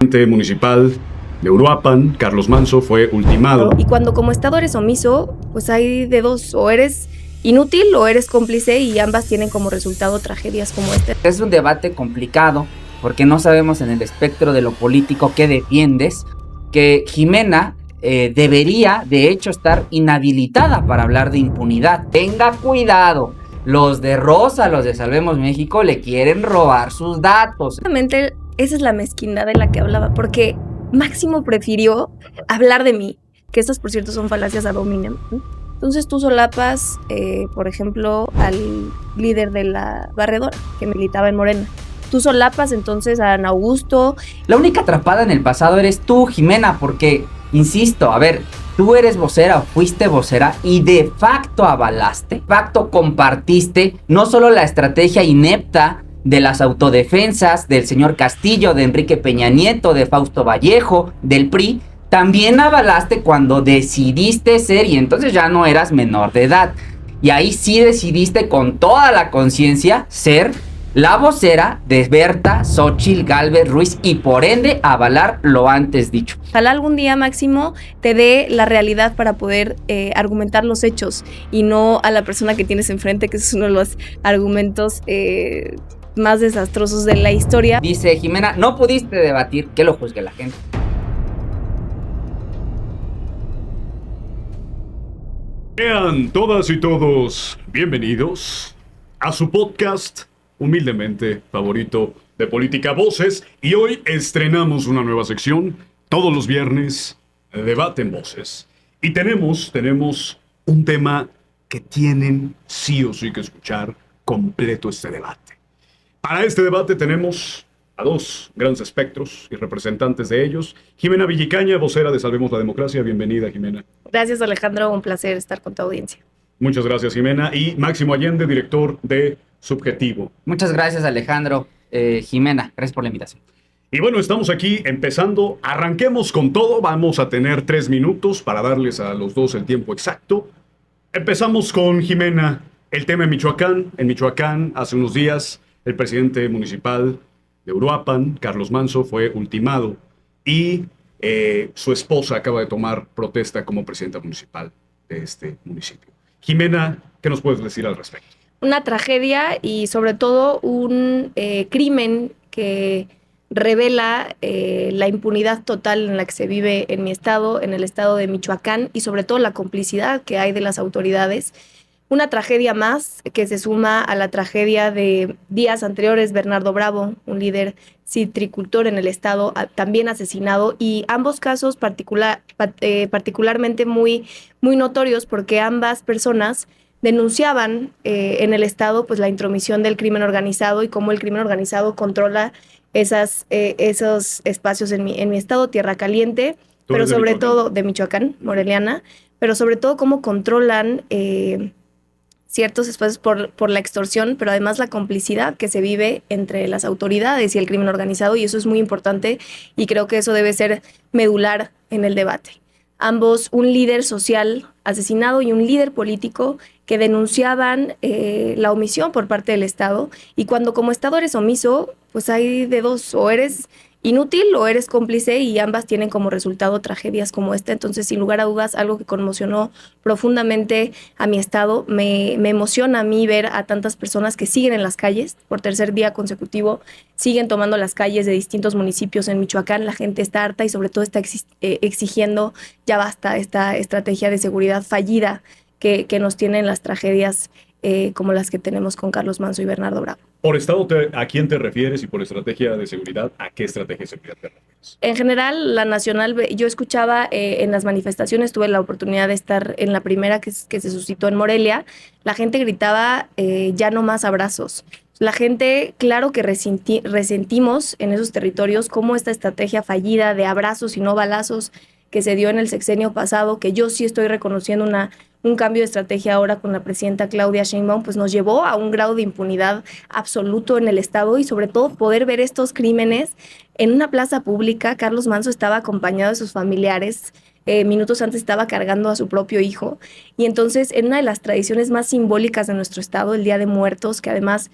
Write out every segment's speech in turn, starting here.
Presidente municipal de Uruapan, Carlos Manso, fue ultimado. Y cuando como Estado eres omiso, pues hay de dos: o eres inútil o eres cómplice, y ambas tienen como resultado tragedias como esta. Es un debate complicado porque no sabemos en el espectro de lo político qué defiendes, que Jimena debería de hecho estar inhabilitada para hablar de impunidad. Tenga cuidado, los de Rosa, los de Salvemos México le quieren robar sus datos. Justamente esa es la mezquindad de la que hablaba, porque Máximo prefirió hablar de mí, que estas por cierto son falacias ad hominem. Entonces tú solapas, por ejemplo, al líder de la barredora, que militaba en Morena. Tú solapas entonces a Ana Augusto. La única atrapada en el pasado eres tú, Jimena, porque, insisto, a ver, tú eres vocera o fuiste vocera y de facto avalaste, de facto compartiste no solo la estrategia inepta de las autodefensas del señor Castillo, de Enrique Peña Nieto, de Fausto Vallejo, del PRI, también avalaste cuando decidiste ser, y entonces ya no eras menor de edad, y ahí sí decidiste con toda la conciencia ser la vocera de Berta Xóchitl Gálvez Ruiz y por ende avalar lo antes dicho. Ojalá algún día, Máximo, te dé la realidad para poder argumentar los hechos y no a la persona que tienes enfrente, que es uno de los argumentos más desastrosos de la historia. Dice Jimena, no pudiste debatir, que lo juzgue la gente. Sean todas y todos bienvenidos a su podcast humildemente favorito de política, Voces, y hoy estrenamos una nueva sección, todos los viernes, Debate en Voces. Y tenemos un tema que tienen sí o sí que escuchar completo este debate. Para este debate tenemos a dos grandes espectros y representantes de ellos. Jimena Villicaña, vocera de Salvemos la Democracia. Bienvenida, Jimena. Gracias, Alejandro. Un placer estar con tu audiencia. Muchas gracias, Jimena. Y Máximo Allende, director de Subjetivo. Muchas gracias, Alejandro. Jimena, gracias por la invitación. Y bueno, estamos aquí empezando. Arranquemos con todo. Vamos a tener 3 minutos para darles a los dos el tiempo exacto. Empezamos con Jimena. El tema en Michoacán. En Michoacán, hace unos días, el presidente municipal de Uruapan, Carlos Manso, fue ultimado y su esposa acaba de tomar protesta como presidenta municipal de este municipio. Jimena, ¿qué nos puedes decir al respecto? Una tragedia y sobre todo un crimen que revela la impunidad total en la que se vive en mi estado, en el estado de Michoacán, y sobre todo la complicidad que hay de las autoridades. Una tragedia más que se suma a la tragedia de días anteriores: Bernardo Bravo, un líder citricultor en el estado, también asesinado, y ambos casos particularmente muy notorios porque ambas personas denunciaban en el estado pues la intromisión del crimen organizado y cómo el crimen organizado controla esos espacios en mi estado, Tierra Caliente, pero sobre todo de Michoacán, Moreliana, pero sobre todo cómo controlan ciertos espacios por la extorsión, pero además la complicidad que se vive entre las autoridades y el crimen organizado, y eso es muy importante y creo que eso debe ser medular en el debate. Ambos, un líder social asesinado y un líder político que denunciaban la omisión por parte del Estado, y cuando como Estado eres omiso, pues hay de dos: o eres inútil o eres cómplice, y ambas tienen como resultado tragedias como esta. Entonces, sin lugar a dudas, algo que conmocionó profundamente a mi estado. Me emociona a mí ver a tantas personas que siguen en las calles por tercer día consecutivo, siguen tomando las calles de distintos municipios en Michoacán. La gente está harta y sobre todo está exigiendo ya basta esta estrategia de seguridad fallida que nos tienen las tragedias como las que tenemos con Carlos Manso y Bernardo Bravo. Por estado, ¿a quién te refieres? Y por estrategia de seguridad, ¿a qué estrategia de seguridad te refieres? En general, la nacional, yo escuchaba en las manifestaciones, tuve la oportunidad de estar en la primera que se suscitó en Morelia. La gente gritaba ya no más abrazos. La gente, claro que resentimos en esos territorios cómo esta estrategia fallida de abrazos y no balazos que se dio en el sexenio pasado, que yo sí estoy reconociendo un cambio de estrategia ahora con la presidenta Claudia Sheinbaum, pues nos llevó a un grado de impunidad absoluto en el estado, y sobre todo poder ver estos crímenes en una plaza pública. Carlos Manso estaba acompañado de sus familiares, minutos antes estaba cargando a su propio hijo, y entonces en una de las tradiciones más simbólicas de nuestro estado, el Día de Muertos, que además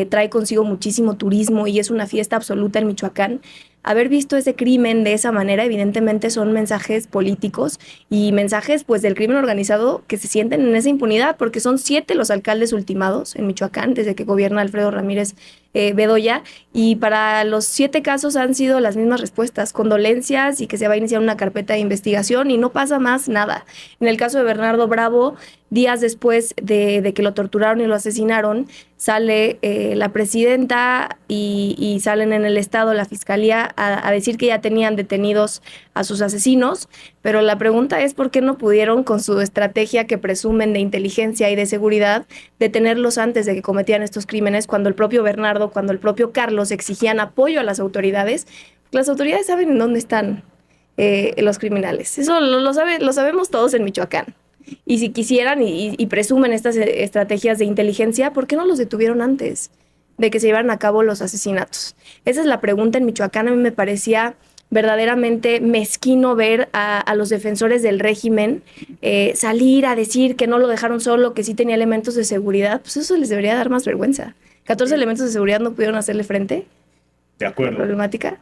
trae consigo muchísimo turismo y es una fiesta absoluta en Michoacán, haber visto ese crimen de esa manera, evidentemente son mensajes políticos y mensajes pues del crimen organizado que se sienten en esa impunidad, porque son 7 los alcaldes ultimados en Michoacán desde que gobierna Alfredo Ramírez Bedoya, y para los 7 casos han sido las mismas respuestas, condolencias y que se va a iniciar una carpeta de investigación y no pasa más nada. En el caso de Bernardo Bravo, días después de que lo torturaron y lo asesinaron, sale la presidenta y salen en el estado la fiscalía a decir que ya tenían detenidos a sus asesinos, pero la pregunta es por qué no pudieron, con su estrategia que presumen de inteligencia y de seguridad, detenerlos antes de que cometieran estos crímenes, cuando el propio Bernardo, cuando el propio Carlos exigían apoyo a las autoridades. Las autoridades saben en dónde están los criminales. Eso lo sabemos todos en Michoacán. Y si quisieran y presumen estas estrategias de inteligencia, ¿por qué no los detuvieron antes de que se llevaran a cabo los asesinatos? Esa es la pregunta en Michoacán. A mí me parecía verdaderamente mezquino ver a los defensores del régimen salir a decir que no lo dejaron solo, que sí tenía elementos de seguridad. Pues eso les debería dar más vergüenza. 14 elementos de seguridad no pudieron hacerle frente. De acuerdo. ¿La problemática?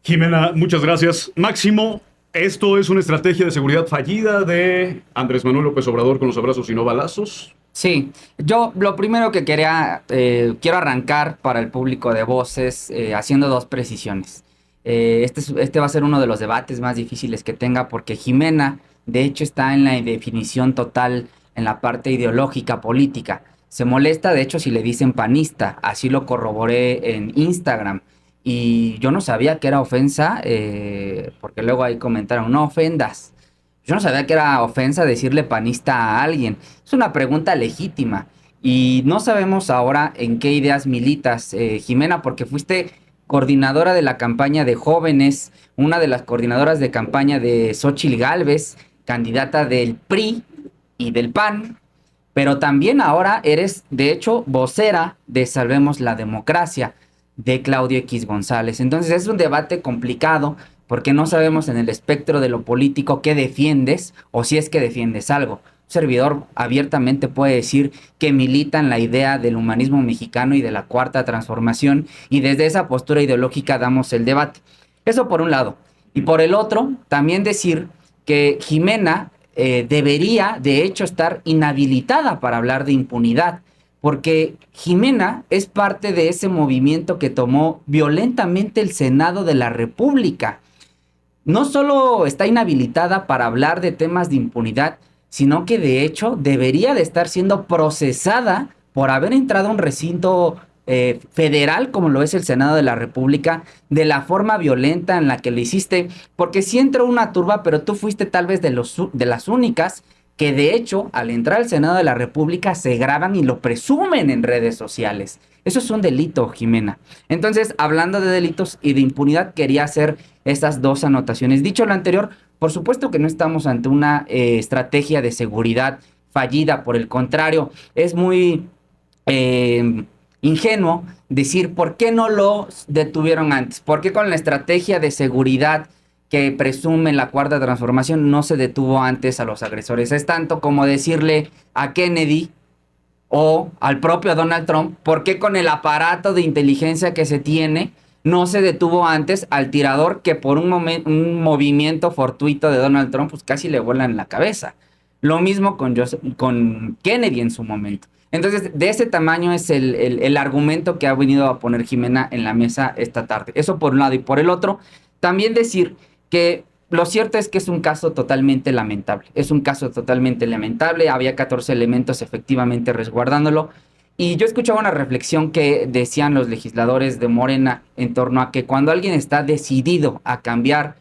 Jimena, muchas gracias. Máximo, ¿esto es una estrategia de seguridad fallida de Andrés Manuel López Obrador con los abrazos y no balazos? Sí, yo lo primero que quiero arrancar para el público de Voces haciendo 2 precisiones. Este va a ser uno de los debates más difíciles que tenga, porque Jimena, de hecho, está en la definición total en la parte ideológica política. Se molesta, de hecho, si le dicen panista. Así lo corroboré en Instagram. Y yo no sabía que era ofensa, porque luego ahí comentaron, no ofendas. Yo no sabía que era ofensa decirle panista a alguien. Es una pregunta legítima. Y no sabemos ahora en qué ideas militas, Jimena, porque fuiste coordinadora de la campaña de jóvenes, una de las coordinadoras de campaña de Xóchitl Gálvez, candidata del PRI y del PAN, pero también ahora eres, de hecho, vocera de Salvemos la Democracia, de Claudio X González. Entonces es un debate complicado, porque no sabemos en el espectro de lo político qué defiendes, o si es que defiendes algo. Un servidor abiertamente puede decir que milita en la idea del humanismo mexicano y de la Cuarta Transformación, y desde esa postura ideológica damos el debate. Eso por un lado. Y por el otro, también decir que Jimena debería, de hecho, estar inhabilitada para hablar de impunidad, porque Jimena es parte de ese movimiento que tomó violentamente el Senado de la República. No solo está inhabilitada para hablar de temas de impunidad, sino que de hecho debería de estar siendo procesada por haber entrado a un recinto federal como lo es el Senado de la República, de la forma violenta en la que lo hiciste, porque sí entró una turba, pero tú fuiste tal vez de las únicas que de hecho al entrar al Senado de la República se graban y lo presumen en redes sociales. Eso es un delito, Jimena. Entonces, hablando de delitos y de impunidad, quería hacer estas 2 anotaciones. Dicho lo anterior, por supuesto que no estamos ante una estrategia de seguridad fallida. Por el contrario, es muy ingenuo decir por qué no lo detuvieron antes. ¿Por qué con la estrategia de seguridad que presume la Cuarta Transformación no se detuvo antes a los agresores? Es tanto como decirle a Kennedy o al propio Donald Trump, ¿por qué con el aparato de inteligencia que se tiene no se detuvo antes al tirador que por un movimiento fortuito de Donald Trump pues casi le vuela en la cabeza? Lo mismo con Kennedy en su momento. Entonces, de ese tamaño es el argumento que ha venido a poner Jimena en la mesa esta tarde. Eso por un lado. Y por el otro, también decir que lo cierto es que es un caso totalmente lamentable. Es un caso totalmente lamentable. Había 14 elementos efectivamente resguardándolo. Y yo escuchaba una reflexión que decían los legisladores de Morena en torno a que cuando alguien está decidido a cambiar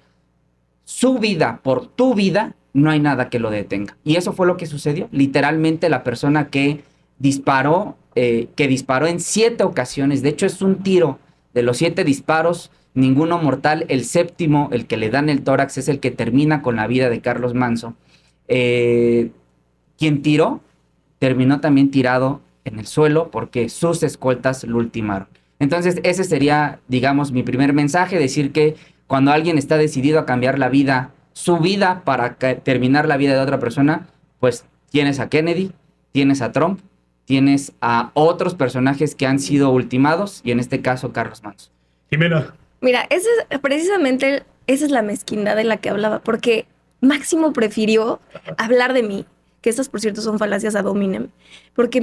su vida por tu vida, no hay nada que lo detenga. Y eso fue lo que sucedió. Literalmente la persona que disparó en 7 ocasiones. De hecho, es un tiro. De los 7 disparos, ninguno mortal. El 7º, el que le dan el tórax, es el que termina con la vida de Carlos Manzo. Quien tiró, terminó también tirado en el suelo porque sus escoltas lo ultimaron. Entonces, ese sería, digamos, mi primer mensaje, decir que cuando alguien está decidido a cambiar la vida, su vida, para terminar la vida de otra persona, pues tienes a Kennedy, tienes a Trump, tienes a otros personajes que han sido ultimados, y en este caso Carlos Manzo. Jimena, Mira, precisamente esa es la mezquindad de la que hablaba, porque Máximo prefirió hablar de mí, que estas, por cierto, son falacias ad hominem, porque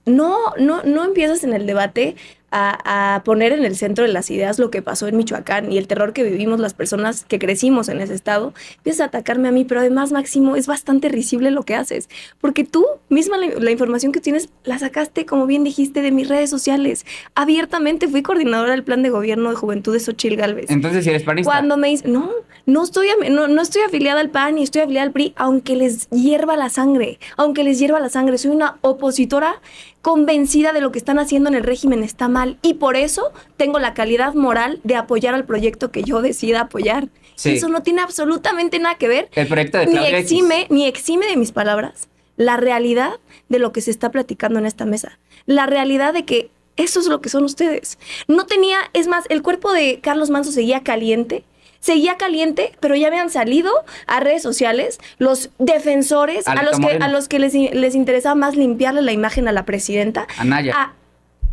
no empiezas en el debate a poner en el centro de las ideas lo que pasó en Michoacán y el terror que vivimos las personas que crecimos en ese estado. Empiezas a atacarme a mí, pero además, Máximo, es bastante risible lo que haces, porque tú misma la información que tienes la sacaste, como bien dijiste, de mis redes sociales. Abiertamente fui coordinadora del plan de gobierno de juventud de Xochitl Gálvez. Entonces, si eres panista. Cuando me dice, no estoy afiliada al PAN ni estoy afiliada al PRI, aunque les hierva la sangre, soy una opositora convencida de lo que están haciendo en el régimen está mal, y por eso tengo la calidad moral de apoyar al proyecto que yo decida apoyar. Sí. Eso no tiene absolutamente nada que ver. El proyecto de ni Claudia exime de mis palabras la realidad de lo que se está platicando en esta mesa. La realidad de que eso es lo que son ustedes. Es más, el cuerpo de Carlos Manso seguía caliente, pero ya habían salido a redes sociales los defensores a los que les interesaba más limpiarle la imagen a la presidenta. Anaya.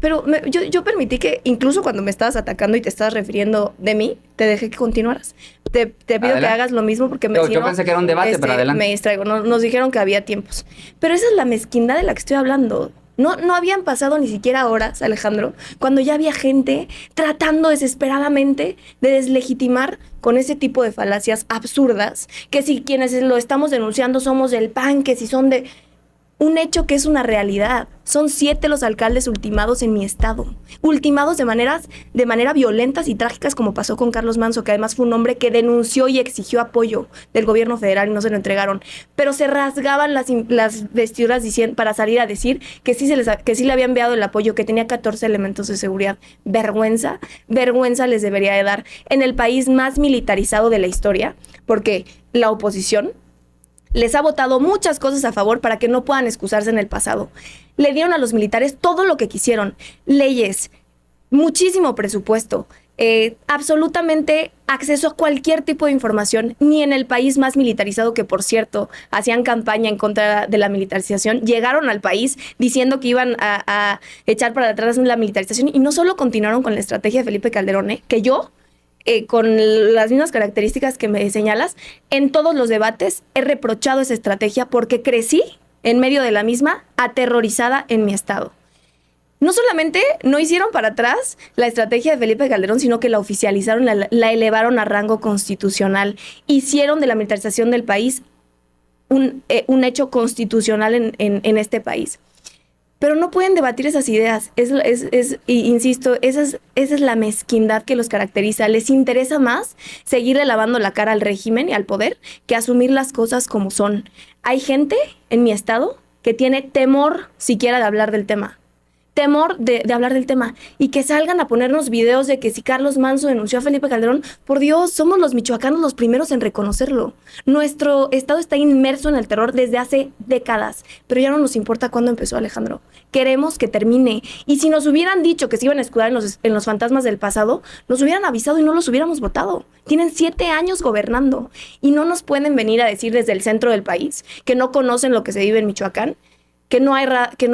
Pero yo permití que, incluso cuando me estabas atacando y te estabas refiriendo de mí, te dejé que continuaras. Te pido Adelante. que hagas lo mismo porque Yo pensé que era un debate, pero adelante. Me distraigo. Nos dijeron que había tiempos. Pero esa es la mezquindad de la que estoy hablando. No habían pasado ni siquiera horas, Alejandro, cuando ya había gente tratando desesperadamente de deslegitimar con ese tipo de falacias absurdas, que si quienes lo estamos denunciando somos del PAN, que si son de... Un hecho que es una realidad. Son 7 los alcaldes ultimados en mi estado. Ultimados de manera violentas y trágicas, como pasó con Carlos Manso, que además fue un hombre que denunció y exigió apoyo del gobierno federal y no se lo entregaron. Pero se rasgaban las vestiduras para salir a decir que sí le había enviado el apoyo, que tenía 14 elementos de seguridad. Vergüenza les debería de dar en el país más militarizado de la historia, porque la oposición les ha votado muchas cosas a favor para que no puedan excusarse en el pasado. Le dieron a los militares todo lo que quisieron. Leyes, muchísimo presupuesto, absolutamente acceso a cualquier tipo de información. Ni en el país más militarizado, que por cierto hacían campaña en contra de la militarización, llegaron al país diciendo que iban a echar para atrás la militarización, y no solo continuaron con la estrategia de Felipe Calderón, que yo... con las mismas características que me señalas, en todos los debates he reprochado esa estrategia porque crecí en medio de la misma, aterrorizada en mi estado. No solamente no hicieron para atrás la estrategia de Felipe Calderón, sino que la oficializaron, la elevaron a rango constitucional. Hicieron de la militarización del país un hecho constitucional en este país. Pero no pueden debatir esas ideas. Insisto, esa es la mezquindad que los caracteriza. Les interesa más seguirle lavando la cara al régimen y al poder que asumir las cosas como son. Hay gente en mi estado que tiene temor siquiera de hablar del tema. Temor de hablar del tema, y que salgan a ponernos videos de que si Carlos Manso denunció a Felipe Calderón, por Dios, somos los michoacanos los primeros en reconocerlo. Nuestro estado está inmerso en el terror desde hace décadas, pero ya no nos importa cuándo empezó, Alejandro. Queremos que termine, y si nos hubieran dicho que se iban a escudar en los fantasmas del pasado, nos hubieran avisado y no los hubiéramos votado. Tienen 7 años gobernando y no nos pueden venir a decir desde el centro del país que no conocen lo que se vive en Michoacán, que no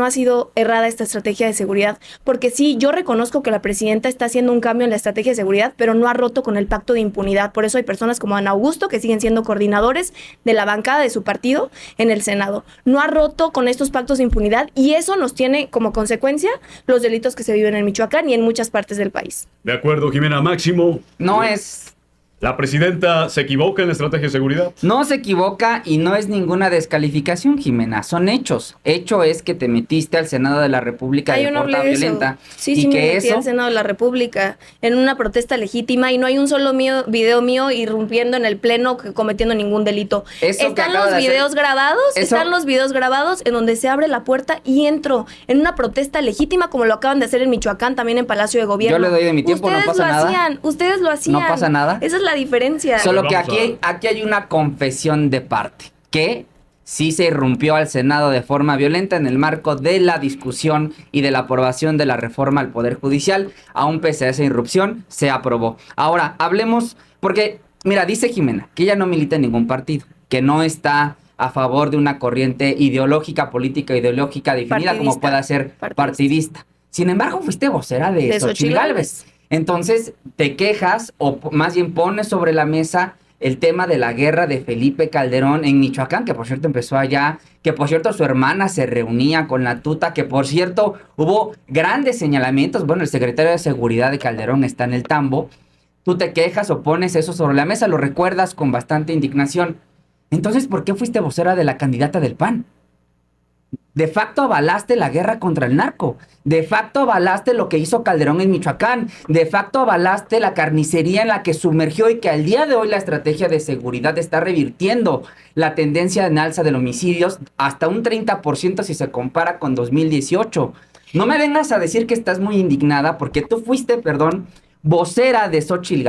ha sido errada esta estrategia de seguridad. Porque sí, yo reconozco que la presidenta está haciendo un cambio en la estrategia de seguridad, pero no ha roto con el pacto de impunidad. Por eso hay personas como Ana Augusto que siguen siendo coordinadores de la bancada de su partido en el Senado. No ha roto con estos pactos de impunidad, y eso nos tiene como consecuencia los delitos que se viven en Michoacán y en muchas partes del país. De acuerdo, Jimena. Máximo. No es... ¿La presidenta se equivoca en la estrategia de seguridad? No se equivoca, y no es ninguna descalificación, Jimena. Son hechos. Hecho es que te metiste al Senado de la República de forma violenta. Sí, me metí al Senado de la República en una protesta legítima, y no hay un solo video mío irrumpiendo en el pleno cometiendo ningún delito. Están los videos grabados en donde se abre la puerta y entro en una protesta legítima, como lo acaban de hacer en Michoacán, también en Palacio de Gobierno. Yo le doy de mi tiempo, no pasa nada. Ustedes lo hacían. No pasa nada. Esa es la diferencia. Solo que aquí hay una confesión de parte, que sí se irrumpió al Senado de forma violenta en el marco de la discusión y de la aprobación de la reforma al Poder Judicial. Aún pese a esa irrupción, se aprobó. Ahora, hablemos, porque, mira, dice Jimena que ella no milita en ningún partido, que no está a favor de una corriente política ideológica definida como pueda ser partidista. Sin embargo, fuiste vocera de Xochitl Gálvez. Entonces te quejas o más bien pones sobre la mesa el tema de la guerra de Felipe Calderón en Michoacán, que por cierto empezó allá, que por cierto su hermana se reunía con la tuta, que por cierto hubo grandes señalamientos. Bueno, el secretario de Seguridad de Calderón está en el tambo. Tú te quejas o pones eso sobre la mesa, lo recuerdas con bastante indignación. Entonces, ¿por qué fuiste vocera de la candidata del PAN? De facto avalaste la guerra contra el narco. De facto avalaste lo que hizo Calderón en Michoacán. De facto avalaste la carnicería en la que sumergió y que al día de hoy la estrategia de seguridad está revirtiendo la tendencia en alza de homicidios hasta un 30% si se compara con 2018. No me vengas a decir que estás muy indignada porque tú fuiste, vocera de Xóchitl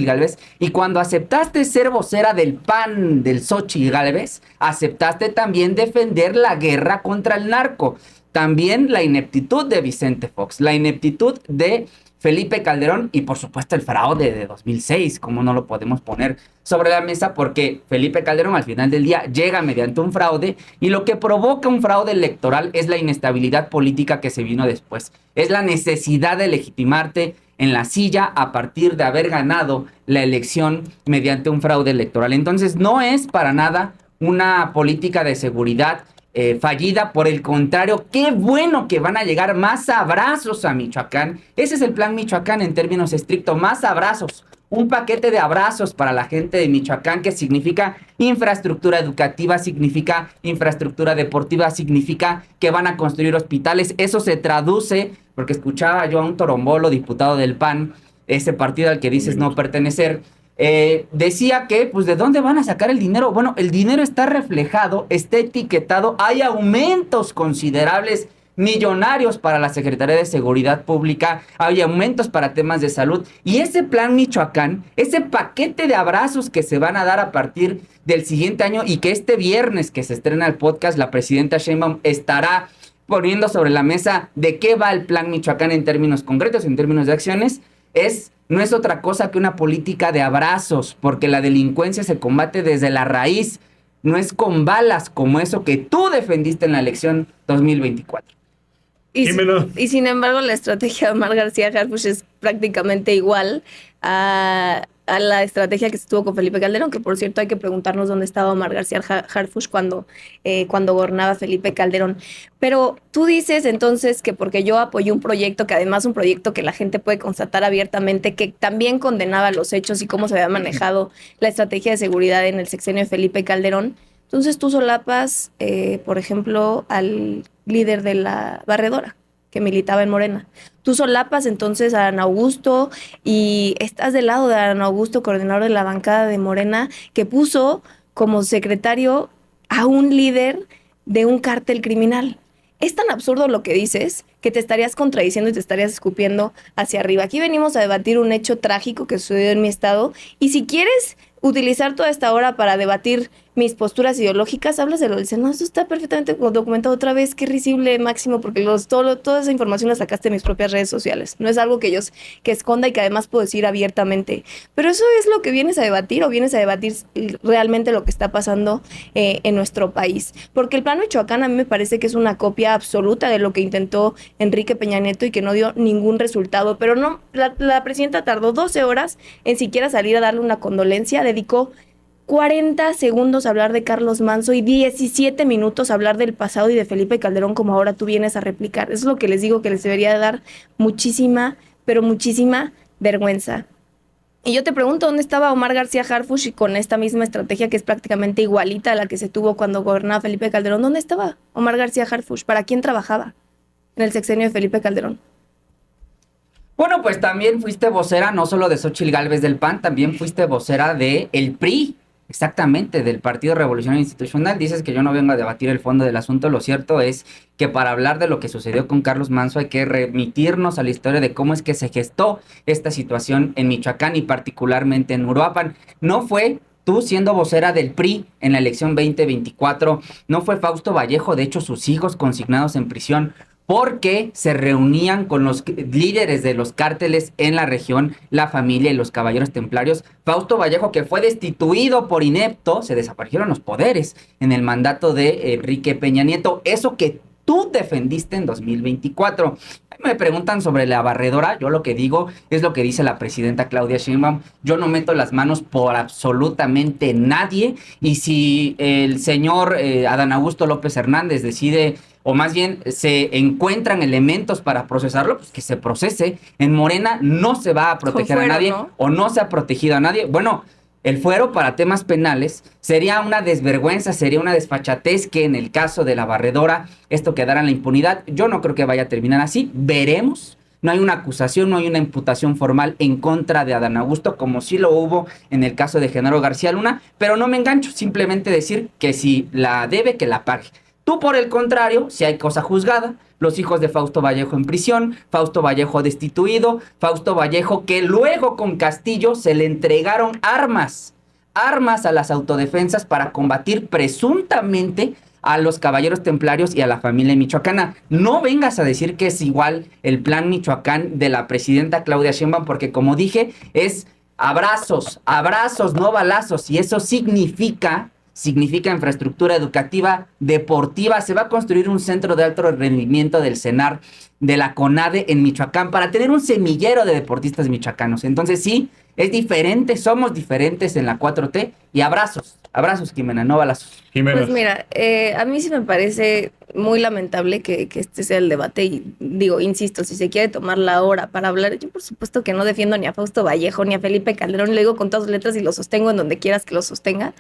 Gálvez, y cuando aceptaste ser vocera del PAN del Xóchitl Gálvez, aceptaste también defender la guerra contra el narco, también la ineptitud de Vicente Fox, la ineptitud de Felipe Calderón y por supuesto el fraude de 2006, como no lo podemos poner sobre la mesa, porque Felipe Calderón al final del día llega mediante un fraude y lo que provoca un fraude electoral es la inestabilidad política que se vino después, es la necesidad de legitimarte en la silla a partir de haber ganado la elección mediante un fraude electoral. Entonces no es para nada una política de seguridad fallida, por el contrario, qué bueno que van a llegar más abrazos a Michoacán. Ese es el plan Michoacán en términos estrictos, más abrazos, un paquete de abrazos para la gente de Michoacán que significa infraestructura educativa, significa infraestructura deportiva, significa que van a construir hospitales. Eso se traduce, porque escuchaba yo a un torombolo, diputado del PAN, ese partido al que dices no pertenecer, decía que, pues, ¿de dónde van a sacar el dinero? Bueno, el dinero está reflejado, está etiquetado, hay aumentos considerables, millonarios para la Secretaría de Seguridad Pública, hay aumentos para temas de salud, y ese plan Michoacán, ese paquete de abrazos que se van a dar a partir del siguiente año y que este viernes que se estrena el podcast, la presidenta Sheinbaum estará poniendo sobre la mesa de qué va el plan Michoacán en términos concretos, en términos de acciones, no es otra cosa que una política de abrazos, porque la delincuencia se combate desde la raíz, no es con balas como eso que tú defendiste en la elección 2024. Y sin embargo, la estrategia de Omar García Harfuch es prácticamente igual a la estrategia que se tuvo con Felipe Calderón, que por cierto hay que preguntarnos dónde estaba Omar García Harfuch cuando gobernaba Felipe Calderón. Pero tú dices entonces que porque yo apoyé un proyecto, que además un proyecto que la gente puede constatar abiertamente, que también condenaba los hechos y cómo se había manejado la estrategia de seguridad en el sexenio de Felipe Calderón, entonces tú solapas, por ejemplo, al líder de la Barredora, que militaba en Morena. Tú solapas entonces a Adán Augusto y estás del lado de Adán Augusto, coordinador de la bancada de Morena, que puso como secretario a un líder de un cártel criminal. Es tan absurdo lo que dices que te estarías contradiciendo y te estarías escupiendo hacia arriba. Aquí venimos a debatir un hecho trágico que sucedió en mi estado y si quieres utilizar toda esta hora para debatir mis posturas ideológicas, hablas de lo del Senado. Eso está perfectamente documentado otra vez. Qué risible, Máximo, porque toda esa información la sacaste de mis propias redes sociales. No es algo que esconda y que además puedo decir abiertamente. Pero eso es lo que vienes a debatir o vienes a debatir realmente lo que está pasando en nuestro país. Porque el plan Michoacán a mí me parece que es una copia absoluta de lo que intentó Enrique Peña Nieto y que no dio ningún resultado. Pero no, la presidenta tardó 12 horas en siquiera salir a darle una condolencia, dedicó 40 segundos a hablar de Carlos Manzo y 17 minutos a hablar del pasado y de Felipe Calderón, como ahora tú vienes a replicar. Eso es lo que les digo que les debería dar muchísima, pero muchísima vergüenza. Y yo te pregunto, ¿dónde estaba Omar García Harfuch y con esta misma estrategia que es prácticamente igualita a la que se tuvo cuando gobernaba Felipe Calderón? ¿Dónde estaba Omar García Harfuch? ¿Para quién trabajaba en el sexenio de Felipe Calderón? Bueno, pues también fuiste vocera no solo de Xóchitl Gálvez del PAN, también fuiste vocera de el PRI. Exactamente, del Partido Revolucionario Institucional. Dices que yo no vengo a debatir el fondo del asunto. Lo cierto es que para hablar de lo que sucedió con Carlos Manzo hay que remitirnos a la historia de cómo es que se gestó esta situación en Michoacán y particularmente en Uruapan. No fue tú siendo vocera del PRI en la elección 2024, no fue Fausto Vallejo, de hecho sus hijos consignados en prisión porque se reunían con los líderes de los cárteles en la región, la familia y los caballeros templarios. Fausto Vallejo, que fue destituido por inepto, se desaparecieron los poderes en el mandato de Enrique Peña Nieto. Eso que tú defendiste en 2024. Me preguntan sobre la barredora, yo lo que digo es lo que dice la presidenta Claudia Sheinbaum. Yo no meto las manos por absolutamente nadie, y si el señor Adán Augusto López Hernández decide, o más bien se encuentran elementos para procesarlo, pues que se procese. En Morena no se va a proteger a nadie, ¿no? O no se ha protegido a nadie. Bueno, el fuero para temas penales sería una desvergüenza, sería una desfachatez que en el caso de la barredora esto quedara en la impunidad. Yo no creo que vaya a terminar así. Veremos. No hay una acusación, no hay una imputación formal en contra de Adán Augusto, como sí lo hubo en el caso de Genaro García Luna, pero no me engancho, simplemente decir que si la debe, que la pague. Tú, por el contrario, si hay cosa juzgada, los hijos de Fausto Vallejo en prisión, Fausto Vallejo destituido, Fausto Vallejo que luego con Castillo se le entregaron armas a las autodefensas para combatir presuntamente a los caballeros templarios y a la familia michoacana. No vengas a decir que es igual el plan Michoacán de la presidenta Claudia Sheinbaum, porque como dije, es abrazos, no balazos, y eso significa infraestructura educativa, deportiva. Se va a construir un centro de alto rendimiento del CENAR, de la CONADE en Michoacán, para tener un semillero de deportistas michoacanos. Entonces sí, es diferente, somos diferentes en la 4T, y abrazos, Jimena, no balazos. Jimena. Pues mira, a mí sí me parece muy lamentable que este sea el debate, y digo, insisto, si se quiere tomar la hora para hablar, yo por supuesto que no defiendo ni a Fausto Vallejo ni a Felipe Calderón, lo digo con todas sus letras y lo sostengo en donde quieras que lo sostenga.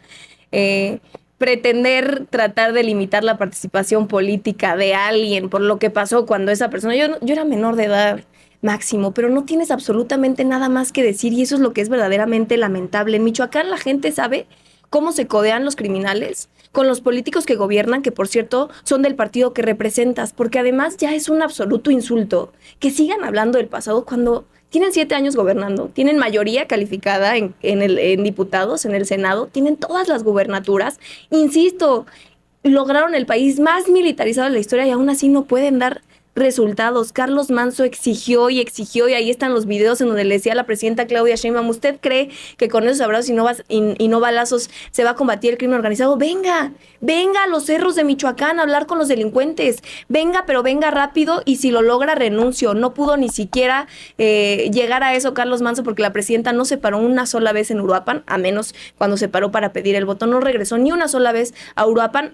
Pretender tratar de limitar la participación política de alguien por lo que pasó cuando esa persona, yo era menor de edad, Máximo, pero no tienes absolutamente nada más que decir, y eso es lo que es verdaderamente lamentable. En Michoacán la gente sabe cómo se codean los criminales con los políticos que gobiernan, que por cierto son del partido que representas, porque además ya es un absoluto insulto que sigan hablando del pasado cuando tienen 7 años gobernando, tienen mayoría calificada en diputados, en el Senado, tienen todas las gubernaturas, insisto, lograron el país más militarizado de la historia y aún así no pueden dar resultados. Carlos Manzo exigió, y ahí están los videos en donde le decía a la presidenta Claudia Sheinbaum, ¿usted cree que con esos abrazos y no balazos se va a combatir el crimen organizado? Venga a los cerros de Michoacán a hablar con los delincuentes, pero venga rápido, y si lo logra, renuncio. No pudo ni siquiera llegar a eso Carlos Manzo, porque la presidenta no se paró una sola vez en Uruapan, a menos cuando se paró para pedir el voto, no regresó ni una sola vez a Uruapan,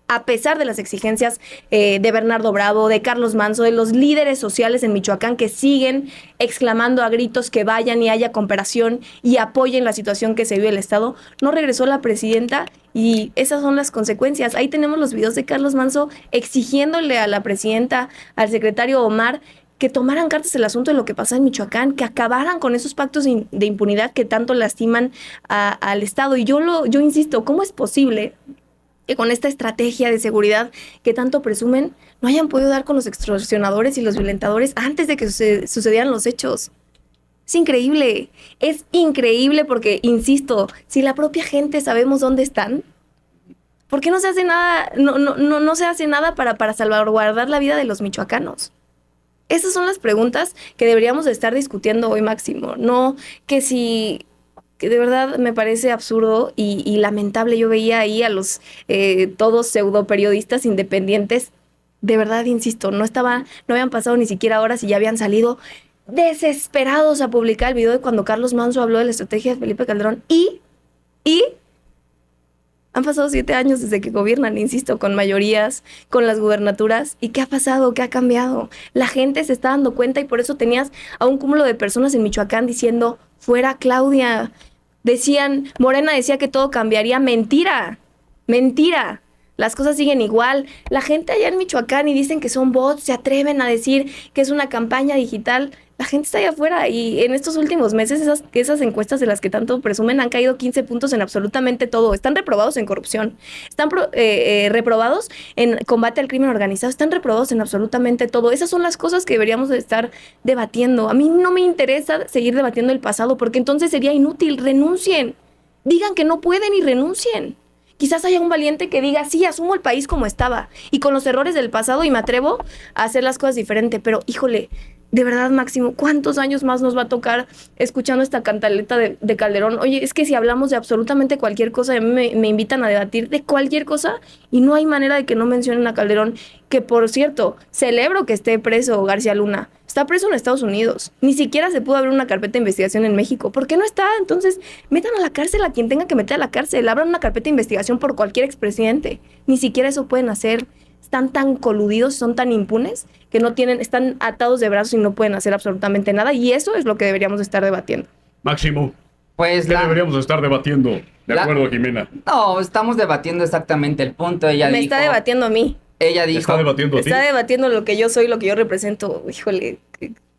a pesar de las exigencias de Bernardo Bravo, de Carlos Manzo, de los líderes sociales en Michoacán que siguen exclamando a gritos que vayan y haya cooperación y apoyen la situación que se vive el Estado. No regresó la presidenta y esas son las consecuencias. Ahí tenemos los videos de Carlos Manzo exigiéndole a la presidenta, al secretario Omar, que tomaran cartas el asunto de lo que pasa en Michoacán, que acabaran con esos pactos de impunidad que tanto lastiman al Estado. Y yo insisto, ¿cómo es posible que con esta estrategia de seguridad que tanto presumen no hayan podido dar con los extorsionadores y los violentadores antes de que sucedieran los hechos? Es increíble porque, insisto, si la propia gente sabemos dónde están, ¿por qué no se hace nada, no se hace nada para salvaguardar la vida de los michoacanos? Esas son las preguntas que deberíamos de estar discutiendo hoy, Máximo. No que de verdad me parece absurdo y lamentable. Yo veía ahí a los todos pseudo periodistas independientes. De verdad, insisto, no habían pasado ni siquiera horas y ya habían salido desesperados a publicar el video de cuando Carlos Manzo habló de la estrategia de Felipe Calderón. Y han pasado 7 años desde que gobiernan, insisto, con mayorías, con las gubernaturas. ¿Y qué ha pasado? ¿Qué ha cambiado? La gente se está dando cuenta y por eso tenías a un cúmulo de personas en Michoacán diciendo, fuera Claudia. Morena decía que todo cambiaría. Mentira. Las cosas siguen igual. La gente allá en Michoacán y dicen que son bots, se atreven a decir que es una campaña digital. La gente está allá afuera y en estos últimos meses esas encuestas de las que tanto presumen han caído 15 puntos en absolutamente todo. Están reprobados en corrupción, están reprobados en combate al crimen organizado, están reprobados en absolutamente todo. Esas son las cosas que deberíamos de estar debatiendo. A mí no me interesa seguir debatiendo el pasado porque entonces sería inútil. Renuncien. Digan que no pueden y renuncien. Quizás haya un valiente que diga, sí, asumo el país como estaba y con los errores del pasado y me atrevo a hacer las cosas diferente. Pero, híjole, de verdad, Máximo, ¿cuántos años más nos va a tocar escuchando esta cantaleta de Calderón? Oye, es que si hablamos de absolutamente cualquier cosa, a mí me invitan a debatir de cualquier cosa y no hay manera de que no mencionen a Calderón, que por cierto, celebro que esté preso García Luna. Está preso en Estados Unidos. Ni siquiera se pudo abrir una carpeta de investigación en México. ¿Por qué no está? Entonces, metan a la cárcel a quien tenga que meter a la cárcel. Abran una carpeta de investigación por cualquier expresidente. Ni siquiera eso pueden hacer. Están tan coludidos, son tan impunes que están atados de brazos y no pueden hacer absolutamente nada. Y eso es lo que deberíamos estar debatiendo. Máximo, Pues ¿qué deberíamos estar debatiendo? De acuerdo, Jimena. No, estamos debatiendo exactamente el punto. Ella Me dijo, está debatiendo a mí. Ella dijo, ¿Está debatiendo a ti? Está debatiendo lo que yo soy, lo que yo represento. Híjole.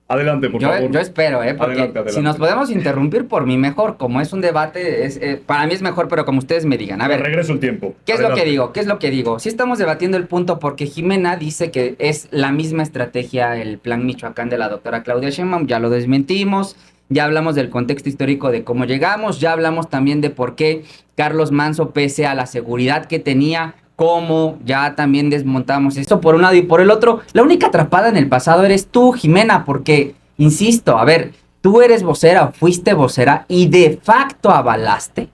Adelante, por favor. yo espero, porque Adelante. si nos podemos interrumpir, por mí mejor. Como es un debate, para mí es mejor, pero como ustedes me digan. A ver, Regreso el tiempo. ¿qué es Adelante. lo que digo? Sí estamos debatiendo el punto porque Jimena dice que es la misma estrategia el plan Michoacán de la doctora Claudia Sheinbaum. Ya lo desmentimos, ya hablamos del contexto histórico de cómo llegamos, ya hablamos también de por qué Carlos Manso, pese a la seguridad que tenía, cómo ya también desmontamos esto por un lado y por el otro. La única atrapada en el pasado eres tú, Jimena, porque, insisto, a ver, tú eres vocera o fuiste vocera y de facto avalaste,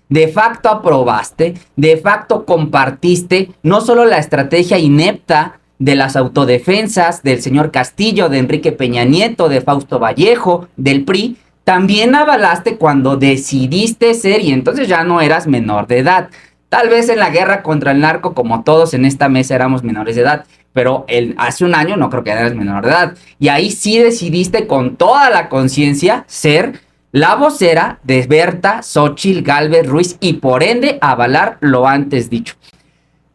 de facto aprobaste, de facto compartiste no solo la estrategia inepta de las autodefensas del señor Castillo, de Enrique Peña Nieto, de Fausto Vallejo, del PRI, también avalaste cuando decidiste ser y entonces ya no eras menor de edad. Tal vez en la guerra contra el narco, como todos en esta mesa éramos menores de edad, pero hace un año no creo que eras menor de edad. Y ahí sí decidiste con toda la conciencia ser la vocera de Berta Xóchitl Gálvez Ruiz y por ende avalar lo antes dicho.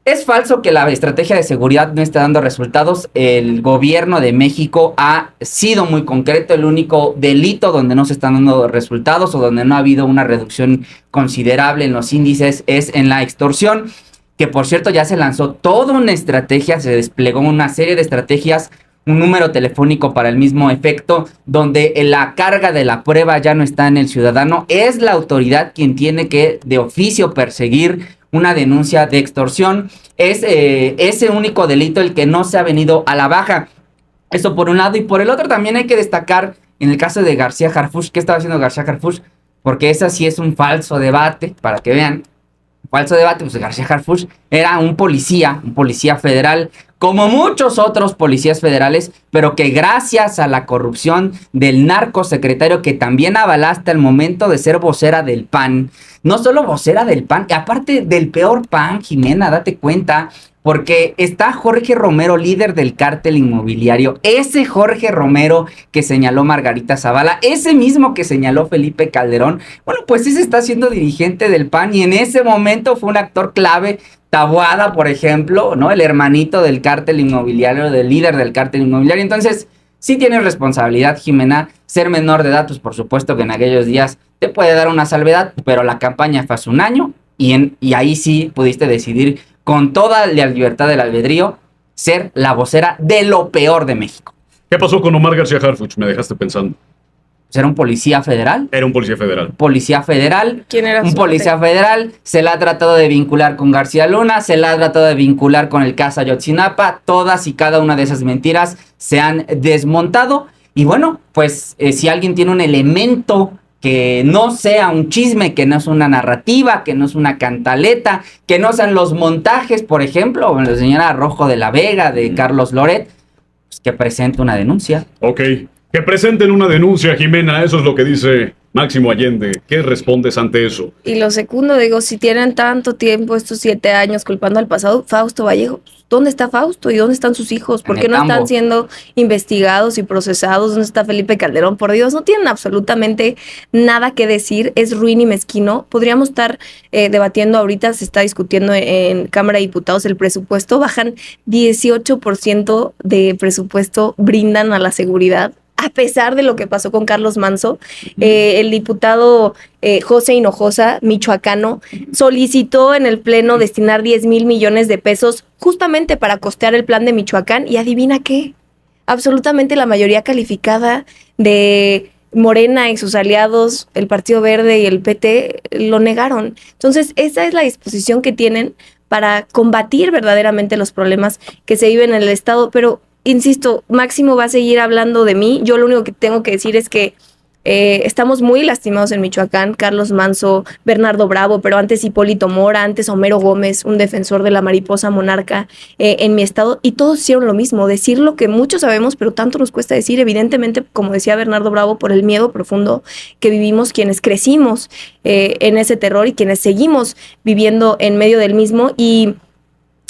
Es falso que la estrategia de seguridad no esté dando resultados. El gobierno de México ha sido muy concreto. El único delito donde no se están dando resultados o donde no ha habido una reducción considerable en los índices es en la extorsión, que por cierto ya se lanzó toda una estrategia, se desplegó una serie de estrategias, un número telefónico para el mismo efecto, donde la carga de la prueba ya no está en el ciudadano, es la autoridad quien tiene que de oficio perseguir una denuncia de extorsión. Es ese único delito el que no se ha venido a la baja. Eso por un lado. Y por el otro también hay que destacar en el caso de García Harfuch. ¿Qué estaba haciendo García Harfuch? Porque ese sí es un falso debate, para que vean. Falso debate, pues García Harfuch era un policía federal, como muchos otros policías federales, pero que gracias a la corrupción del narcosecretario que también avalaste al momento de ser vocera del PAN, no solo vocera del PAN, y aparte del peor PAN, Jimena, date cuenta, porque está Jorge Romero, líder del cártel inmobiliario, ese Jorge Romero que señaló Margarita Zavala, ese mismo que señaló Felipe Calderón, bueno, pues ese está siendo dirigente del PAN y en ese momento fue un actor clave. Taboada, por ejemplo, ¿no? El hermanito del cártel inmobiliario, del líder del cártel inmobiliario. Entonces, sí tienes responsabilidad, Jimena. Ser menor de edad, pues por supuesto que en aquellos días te puede dar una salvedad, pero la campaña fue hace un año y ahí sí pudiste decidir con toda la libertad del albedrío ser la vocera de lo peor de México. ¿Qué pasó con Omar García Harfuch? Me dejaste pensando. ¿Era un policía federal? Era un policía federal. Policía federal. ¿Quién era un su policía jefe? federal. Se la ha tratado de vincular con García Luna. Se la ha tratado de vincular con el caso Ayotzinapa. Todas y cada una de esas mentiras se han desmontado. Y bueno, pues si alguien tiene un elemento que no sea un chisme, que no es una narrativa, que no es una cantaleta, que no sean los montajes, por ejemplo, como la señora Rojo de la Vega, de Carlos Loret, pues que presente una denuncia. Ok. Que presenten una denuncia, Jimena. Eso es lo que dice Máximo Allende. ¿Qué respondes ante eso? Y lo segundo, digo, si tienen tanto tiempo, estos 7 años culpando al pasado, Fausto Vallejo, ¿dónde está Fausto? ¿Y dónde están sus hijos? ¿Por En qué el no tambo. están siendo investigados y procesados? ¿Dónde está Felipe Calderón? Por Dios, no tienen absolutamente nada que decir, es ruin y mezquino. Podríamos estar debatiendo ahorita, se está discutiendo en Cámara de Diputados el presupuesto, bajan 18% de presupuesto, brindan a la seguridad. A pesar de lo que pasó con Carlos Manso, el diputado José Hinojosa, michoacano, solicitó en el Pleno destinar 10,000 millones de pesos justamente para costear el plan de Michoacán. ¿Y adivina qué? Absolutamente la mayoría calificada de Morena y sus aliados, el Partido Verde y el PT, lo negaron. Entonces, esa es la disposición que tienen para combatir verdaderamente los problemas que se viven en el Estado, pero insisto, Máximo va a seguir hablando de mí. Yo lo único que tengo que decir es que estamos muy lastimados en Michoacán. Carlos Manso, Bernardo Bravo, pero antes Hipólito Mora, antes Homero Gómez, un defensor de la mariposa monarca en mi estado, y todos hicieron lo mismo, decir lo que muchos sabemos, pero tanto nos cuesta decir, evidentemente, como decía Bernardo Bravo, por el miedo profundo que vivimos quienes crecimos en ese terror y quienes seguimos viviendo en medio del mismo. Y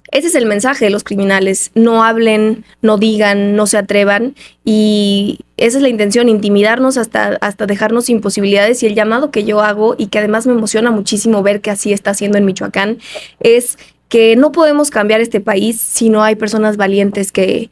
ese es el mensaje de los criminales: no hablen, no digan, no se atrevan, y esa es la intención, intimidarnos hasta dejarnos sin posibilidades. Y el llamado que yo hago, y que además me emociona muchísimo ver que así está haciendo en Michoacán, es que no podemos cambiar este país si no hay personas valientes que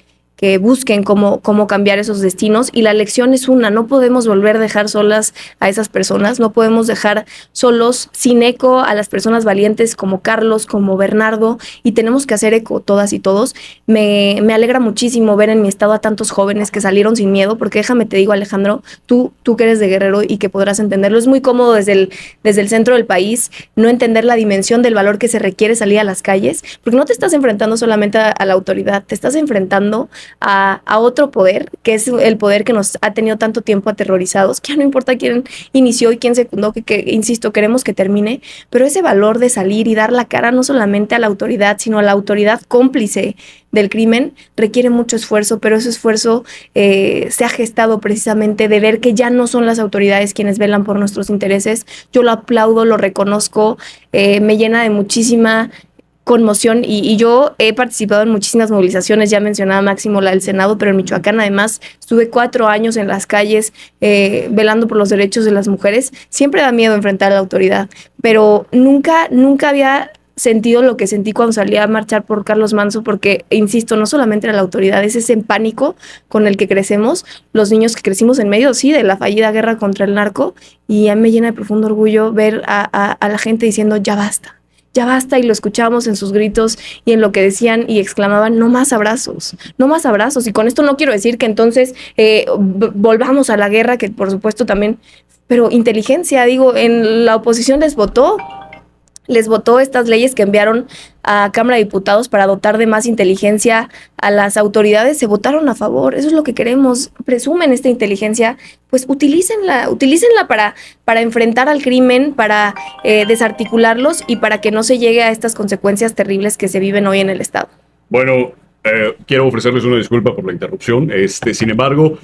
busquen cómo cambiar esos destinos. Y la lección es una: no podemos volver a dejar solas a esas personas, no podemos dejar solos, sin eco, a las personas valientes como Carlos, como Bernardo, y tenemos que hacer eco todas y todos. Me alegra muchísimo ver en mi estado a tantos jóvenes que salieron sin miedo, porque déjame te digo, Alejandro, tú que eres de Guerrero y que podrás entenderlo, es muy cómodo desde el centro del país no entender la dimensión del valor que se requiere salir a las calles, porque no te estás enfrentando solamente a la autoridad, te estás enfrentando a otro poder, que es el poder que nos ha tenido tanto tiempo aterrorizados, que ya no importa quién inició y quién secundó, que insisto, queremos que termine, pero ese valor de salir y dar la cara no solamente a la autoridad, sino a la autoridad cómplice del crimen, requiere mucho esfuerzo, pero ese esfuerzo se ha gestado precisamente de ver que ya no son las autoridades quienes velan por nuestros intereses. Yo lo aplaudo, lo reconozco, me llena de muchísima conmoción, y yo he participado en muchísimas movilizaciones. Ya mencionaba Máximo la del Senado, pero en Michoacán además estuve 4 años en las calles velando por los derechos de las mujeres. Siempre da miedo enfrentar a la autoridad, pero nunca había sentido lo que sentí cuando salí a marchar por Carlos Manso, porque, insisto, no solamente era la autoridad, es ese pánico con el que crecemos, los niños que crecimos en medio, sí, de la fallida guerra contra el narco, y a mí me llena de profundo orgullo ver a la gente diciendo ya basta, y lo escuchábamos en sus gritos y en lo que decían y exclamaban: no más abrazos, no más abrazos. Y con esto no quiero decir que entonces volvamos a la guerra, que por supuesto también, pero inteligencia, digo, en la oposición les votó estas leyes que enviaron a Cámara de Diputados para dotar de más inteligencia a las autoridades. Se votaron a favor, eso es lo que queremos. Presumen esta inteligencia, pues utilícenla para enfrentar al crimen, para desarticularlos y para que no se llegue a estas consecuencias terribles que se viven hoy en el Estado. Bueno, quiero ofrecerles una disculpa por la interrupción. Sin embargo,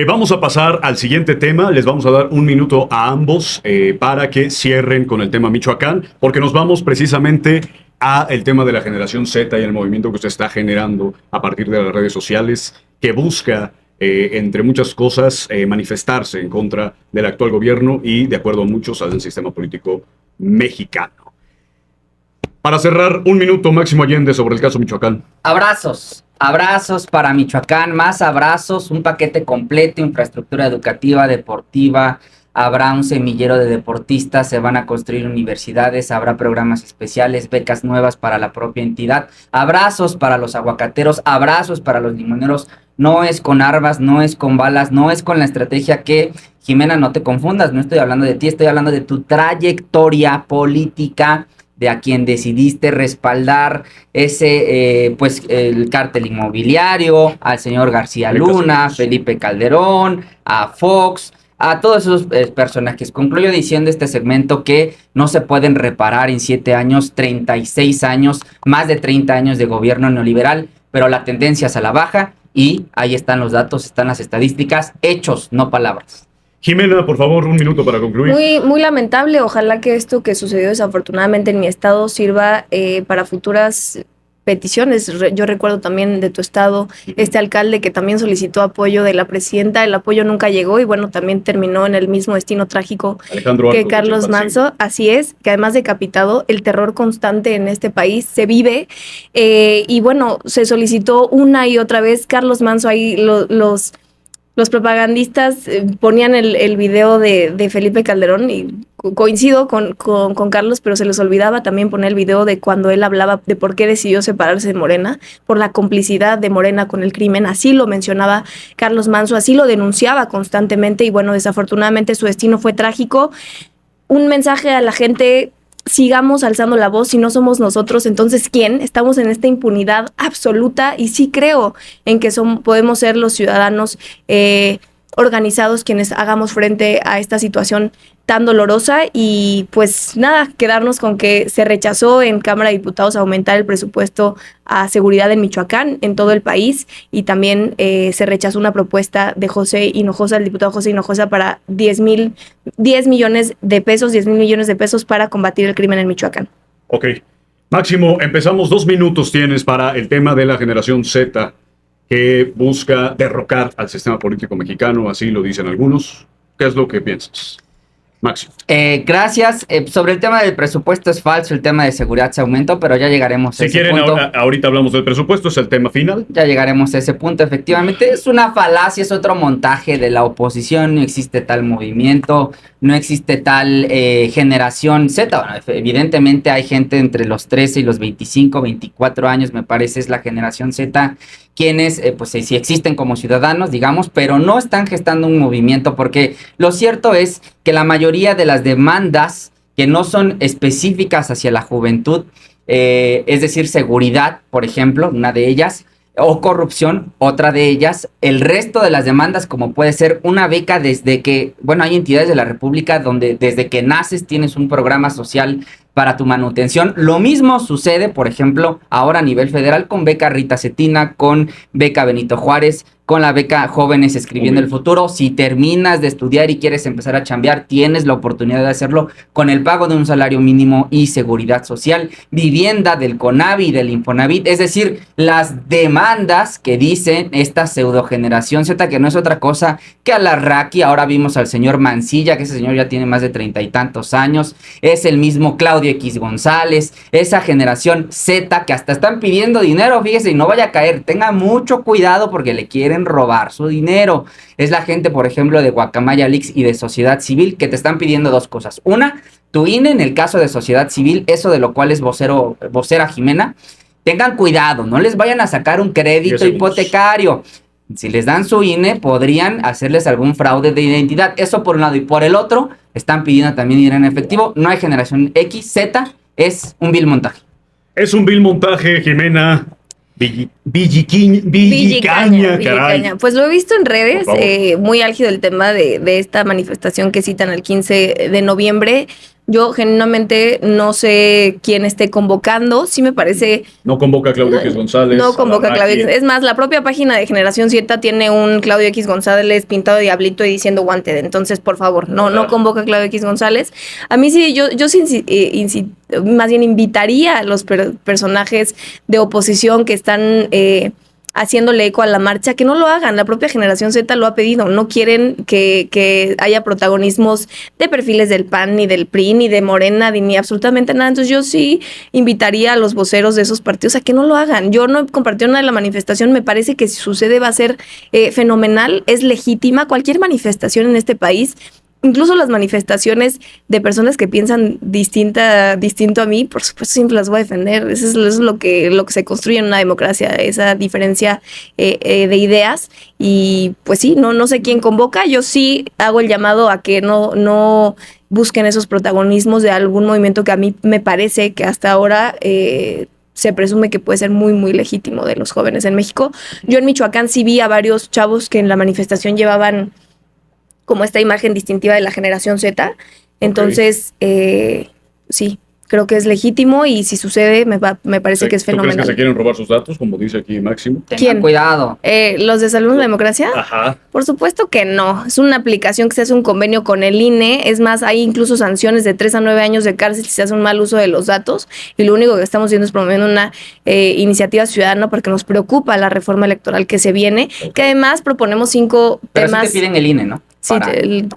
vamos a pasar al siguiente tema. Les vamos a dar 1 minuto a ambos para que cierren con el tema Michoacán, porque nos vamos precisamente a el tema de la generación Z y el movimiento que se está generando a partir de las redes sociales, que busca, entre muchas cosas, manifestarse en contra del actual gobierno y, de acuerdo a muchos, al sistema político mexicano. Para cerrar, 1 minuto, Máximo Allende, sobre el caso Michoacán. Abrazos para Michoacán, más abrazos, un paquete completo, infraestructura educativa, deportiva, habrá un semillero de deportistas, se van a construir universidades, habrá programas especiales, becas nuevas para la propia entidad, abrazos para los aguacateros, abrazos para los limoneros. No es con armas, no es con balas, no es con la estrategia que, Jimena, no te confundas, no estoy hablando de ti, estoy hablando de tu trayectoria política, de a quien decidiste respaldar el cártel inmobiliario, al señor García Luna, Felipe Calderón, a Fox, a todos esos personajes. Concluyo diciendo este segmento que no se pueden reparar en 7 años, 36 años, más de 30 años de gobierno neoliberal, pero la tendencia es a la baja y ahí están los datos, están las estadísticas, hechos, no palabras. Jimena, por favor, 1 minuto para concluir. Muy lamentable. Ojalá que esto que sucedió desafortunadamente en mi estado sirva para futuras peticiones. Yo recuerdo también de tu estado, este alcalde que también solicitó apoyo de la presidenta. El apoyo nunca llegó y bueno, también terminó en el mismo destino trágico que Carlos Manso. Así es, que además decapitado, el terror constante en este país se vive. Y bueno, se solicitó una y otra vez. Carlos Manso, ahí los propagandistas ponían el video de Felipe Calderón y coincido con Carlos, pero se les olvidaba también poner el video de cuando él hablaba de por qué decidió separarse de Morena, por la complicidad de Morena con el crimen. Así lo mencionaba Carlos Manso, así lo denunciaba constantemente y bueno, desafortunadamente su destino fue trágico. Un mensaje a la gente: sigamos alzando la voz. Si no somos nosotros, entonces ¿quién? Estamos en esta impunidad absoluta y sí creo en que podemos ser los ciudadanos organizados quienes hagamos frente a esta situación tan dolorosa y pues nada, quedarnos con que se rechazó en Cámara de Diputados aumentar el presupuesto a seguridad en Michoacán, en todo el país, y también se rechazó una propuesta de José Hinojosa, el diputado José Hinojosa, para 10 millones de pesos para combatir el crimen en Michoacán. Ok. Máximo, empezamos. 2 minutos tienes para el tema de la generación Z, que busca derrocar al sistema político mexicano, así lo dicen algunos. ¿Qué es lo que piensas, Máximo? Gracias. Sobre el tema del presupuesto es falso, el tema de seguridad se aumentó, pero ya llegaremos a ese punto. Si quieren, ahorita hablamos del presupuesto, es el tema final. Ya llegaremos a ese punto, efectivamente. Es una falacia, es otro montaje de la oposición, no existe tal movimiento, no existe tal generación Z. Bueno, evidentemente hay gente entre los 13 y los 25, 24 años, me parece, es la generación Z, quienes pues sí existen como ciudadanos, digamos, pero no están gestando un movimiento, porque lo cierto es que la mayoría de las demandas que no son específicas hacia la juventud, es decir, seguridad, por ejemplo, una de ellas, o corrupción, otra de ellas, el resto de las demandas, como puede ser una beca desde que, bueno, hay entidades de la República donde desde que naces tienes un programa social para tu manutención. Lo mismo sucede, por ejemplo, ahora a nivel federal con beca Rita Cetina, con beca Benito Juárez, con la beca Jóvenes Escribiendo el Futuro. Si terminas de estudiar y quieres empezar a chambear, tienes la oportunidad de hacerlo con el pago de un salario mínimo y seguridad social, vivienda del CONAVI y del Infonavit. Es decir, las demandas que dicen esta pseudogeneración Z, que no es otra cosa que a la Raki. Ahora vimos al señor Mancilla, que ese señor ya tiene más de 30 y tantos años. Es el mismo Claudio X González, esa generación Z que hasta están pidiendo dinero, fíjese, y no vaya a caer, tenga mucho cuidado porque le quieren robar su dinero. Es la gente, por ejemplo, de Guacamaya Leaks y de Sociedad Civil, que te están pidiendo dos cosas. Una, tu INE en el caso de Sociedad Civil, eso de lo cual es vocera Jimena. Tengan cuidado, no les vayan a sacar un crédito hipotecario. Si les dan su INE, podrían hacerles algún fraude de identidad. Eso por un lado. Y por el otro, están pidiendo también dinero en efectivo. No hay generación X, Z, es un vil montaje. Es un vil montaje, Jimena. Villicaña, caray. Pues lo he visto en redes, muy álgido el tema de esta manifestación que citan el 15 de noviembre. Yo genuinamente no sé quién esté convocando, sí me parece... No convoca a Claudio X González. No convoca a Claudio X. Es más, la propia página de Generación Z tiene un Claudio X González pintado de diablito y diciendo wanted. Entonces, por favor, no convoca a Claudio X González. A mí sí, yo sí más bien invitaría a los personajes de oposición que están... haciéndole eco a la marcha, que no lo hagan. La propia Generación Z lo ha pedido. No quieren que haya protagonismos de perfiles del PAN, ni del PRI, ni de Morena, ni absolutamente nada. Entonces yo sí invitaría a los voceros de esos partidos a que no lo hagan. Yo no he compartido nada de la manifestación. Me parece que si sucede va a ser fenomenal. Es legítima cualquier manifestación en este país. Incluso las manifestaciones de personas que piensan distinto a mí, por supuesto siempre las voy a defender. Eso es lo que se construye en una democracia, esa diferencia de ideas. Y pues sí, no sé quién convoca. Yo sí hago el llamado a que no busquen esos protagonismos de algún movimiento que a mí me parece que hasta ahora... se presume que puede ser muy, muy legítimo de los jóvenes en México. Yo en Michoacán sí vi a varios chavos que en la manifestación llevaban como esta imagen distintiva de la Generación Z. Entonces, sí, creo que es legítimo y si sucede me parece que es fenomenal. ¿Tú crees que se quieren robar sus datos, como dice aquí Máximo? Tengan cuidado. ¿Los de Salud de la Democracia? Ajá. Por supuesto que no. Es una aplicación que se hace un convenio con el INE. Es más, hay incluso sanciones de 3 a 9 años de cárcel si se hace un mal uso de los datos. Y lo único que estamos haciendo es promoviendo una iniciativa ciudadana porque nos preocupa la reforma electoral que se viene. Okay. Que además proponemos 5 temas. Pero sí te piden el INE, ¿no? Sí,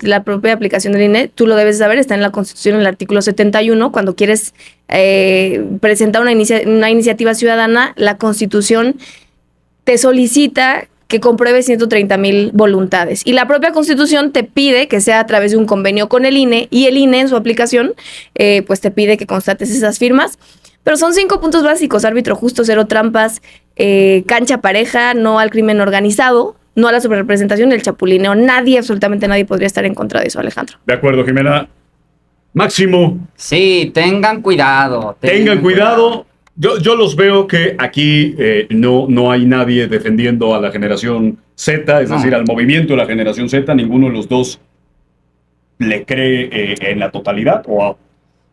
la propia aplicación del INE, tú lo debes saber, está en la Constitución, en el artículo 71. Cuando quieres presentar una iniciativa ciudadana, la Constitución te solicita que compruebe 130,000 voluntades. Y la propia Constitución te pide que sea a través de un convenio con el INE, y el INE en su aplicación pues te pide que constates esas firmas. Pero son 5 puntos básicos: árbitro justo, 0 trampas, cancha pareja, no al crimen organizado, no a la sobrerepresentación, el chapulineo. Absolutamente nadie podría estar en contra de eso, Alejandro. De acuerdo, Jimena. Máximo, Sí, tengan cuidado. tengan cuidado. Yo los veo que aquí no hay nadie defendiendo a la generación Z, es No. decir, al movimiento de la generación Z. Ninguno de los dos le cree en la totalidad. A ver,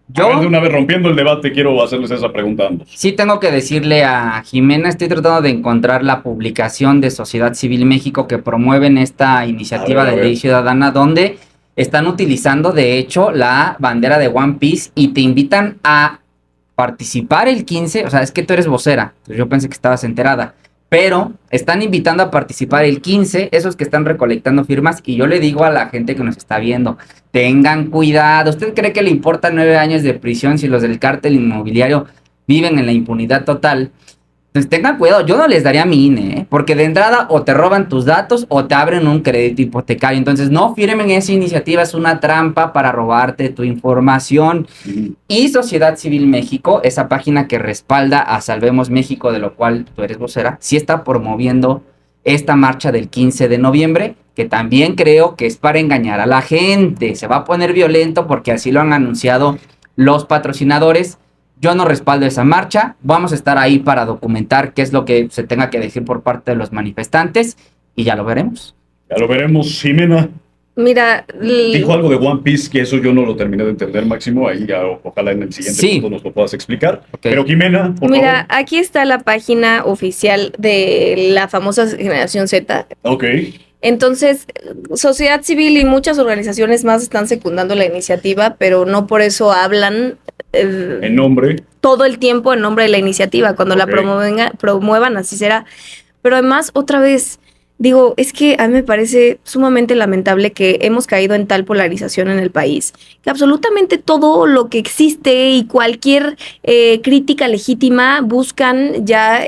de Yo una vez rompiendo el debate, quiero hacerles esa pregunta a ambos. sí tengo que decirle a Jimena, estoy tratando de encontrar la publicación de Sociedad Civil México que promueven esta iniciativa A ver, a de ver. ley ciudadana, donde están utilizando de hecho la bandera de One Piece y te invitan a participar el 15, o sea, es que tú eres vocera, yo pensé que estabas enterada, pero están invitando a participar el 15, esos que están recolectando firmas, y yo le digo a la gente que nos está viendo, tengan cuidado. ¿Usted cree que le importa 9 años de prisión si los del cártel inmobiliario viven en la impunidad total? Entonces tengan cuidado, yo no les daría mi INE, porque de entrada o te roban tus datos o te abren un crédito hipotecario. Entonces no firmen esa iniciativa, es una trampa para robarte tu información. Y Sociedad Civil México, esa página que respalda a Salvemos México, de lo cual tú eres vocera, sí está promoviendo esta marcha del 15 de noviembre, que también creo que es para engañar a la gente. Se va a poner violento porque así lo han anunciado los patrocinadores. Yo no respaldo esa marcha. Vamos a estar ahí para documentar qué es lo que se tenga que decir por parte de los manifestantes y ya lo veremos. Ya lo veremos. Jimena Mira, dijo algo de One Piece, que eso yo no lo terminé de entender, Máximo. Ahí ya ojalá en el siguiente Sí. punto nos lo puedas explicar. Ok. Pero Jimena, por mira, aquí está la página oficial de la famosa Generación Z. favor. Ok. Entonces, sociedad civil y muchas organizaciones más están secundando la iniciativa, pero no por eso hablan En nombre. todo el tiempo en nombre de la iniciativa. Cuando la Ok. promuevan, así será. Pero además, otra vez, digo, es que a mí me parece sumamente lamentable que hemos caído en tal polarización en el país, que absolutamente todo lo que existe y cualquier crítica legítima buscan ya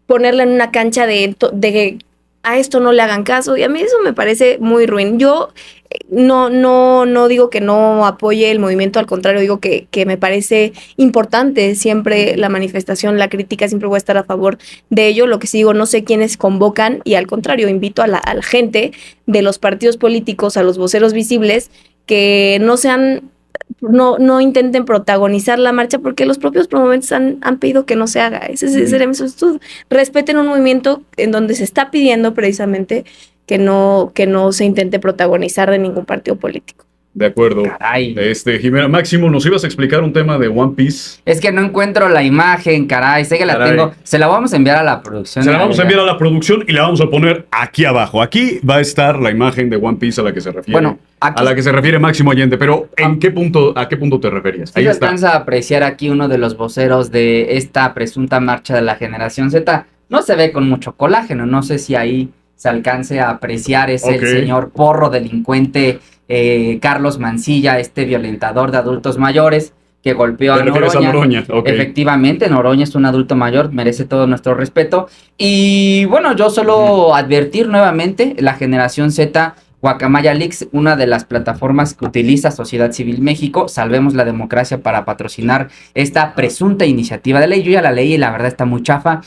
ponerla en una cancha de que a esto no le hagan caso, y a mí eso me parece muy ruin. Yo no digo que no apoye el movimiento, al contrario, digo que me parece importante siempre la manifestación, la crítica, siempre voy a estar a favor de ello. Lo que sí digo, no sé quiénes convocan, y al contrario, invito a la gente de los partidos políticos, a los voceros visibles, que no intenten protagonizar la marcha, porque los propios promoventes han pedido que no se haga. Ese sería mi solicitud. Respeten un movimiento en donde se está pidiendo precisamente que no se intente protagonizar de ningún partido político. De acuerdo. Caray. Jimena, Máximo, nos ibas a explicar un tema de One Piece. Es que no encuentro la imagen, caray. Sé que la Caray. tengo. Se la vamos a enviar a la producción. Se la vamos a enviar a la producción y la vamos a poner aquí abajo. Aquí va a estar la imagen de One Piece a la que se refiere. Bueno, aquí a la que se refiere Máximo Allende, pero ¿a qué punto te referías? sí Ahí se está. alcanza a apreciar aquí uno de los voceros de esta presunta marcha de la Generación Z. No se ve con mucho colágeno. No sé si ahí se alcance a apreciar. Es Ok. el señor porro delincuente Carlos Mancilla, este violentador de adultos mayores que golpeó ¿Te a refieres Noroña. a Noroña? Ok. Efectivamente, Noroña es un adulto mayor, merece todo nuestro respeto. Y bueno, yo solo advertir nuevamente, la Generación Z, Guacamaya Leaks, una de las plataformas que utiliza Sociedad Civil México, Salvemos la Democracia, para patrocinar esta presunta iniciativa de ley. Yo ya la leí y la verdad está muy chafa.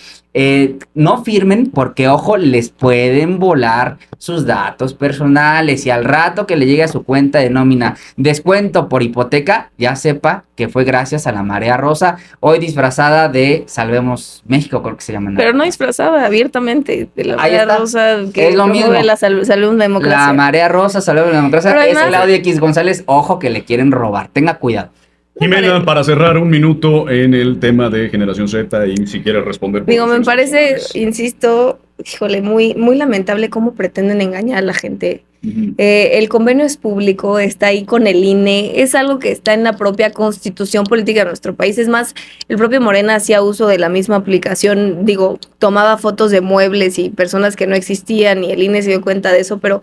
No firmen porque, ojo, les pueden volar sus datos personales, y al rato que le llegue a su cuenta de nómina descuento por hipoteca, ya sepa que fue gracias a la Marea Rosa, hoy disfrazada de Salvemos México, creo que se llama. Pero no disfrazada abiertamente de la Ahí Marea está. Rosa, que Es lo promueve mismo. la salud de la democracia. La Marea Rosa, Salvemos la Democracia, Pero es además- Claudia X González, ojo que le quieren robar, tenga cuidado. Jimena, para cerrar un minuto en el tema de Generación Z y si quieres responder. por Digo, me razones parece, personales. insisto, híjole, muy lamentable cómo pretenden engañar a la gente. Ujú. El convenio es público, está ahí con el INE, es algo que está en la propia constitución política de nuestro país. Es más, el propio Morena hacía uso de la misma aplicación, digo, tomaba fotos de muebles y personas que no existían, y el INE se dio cuenta de eso, pero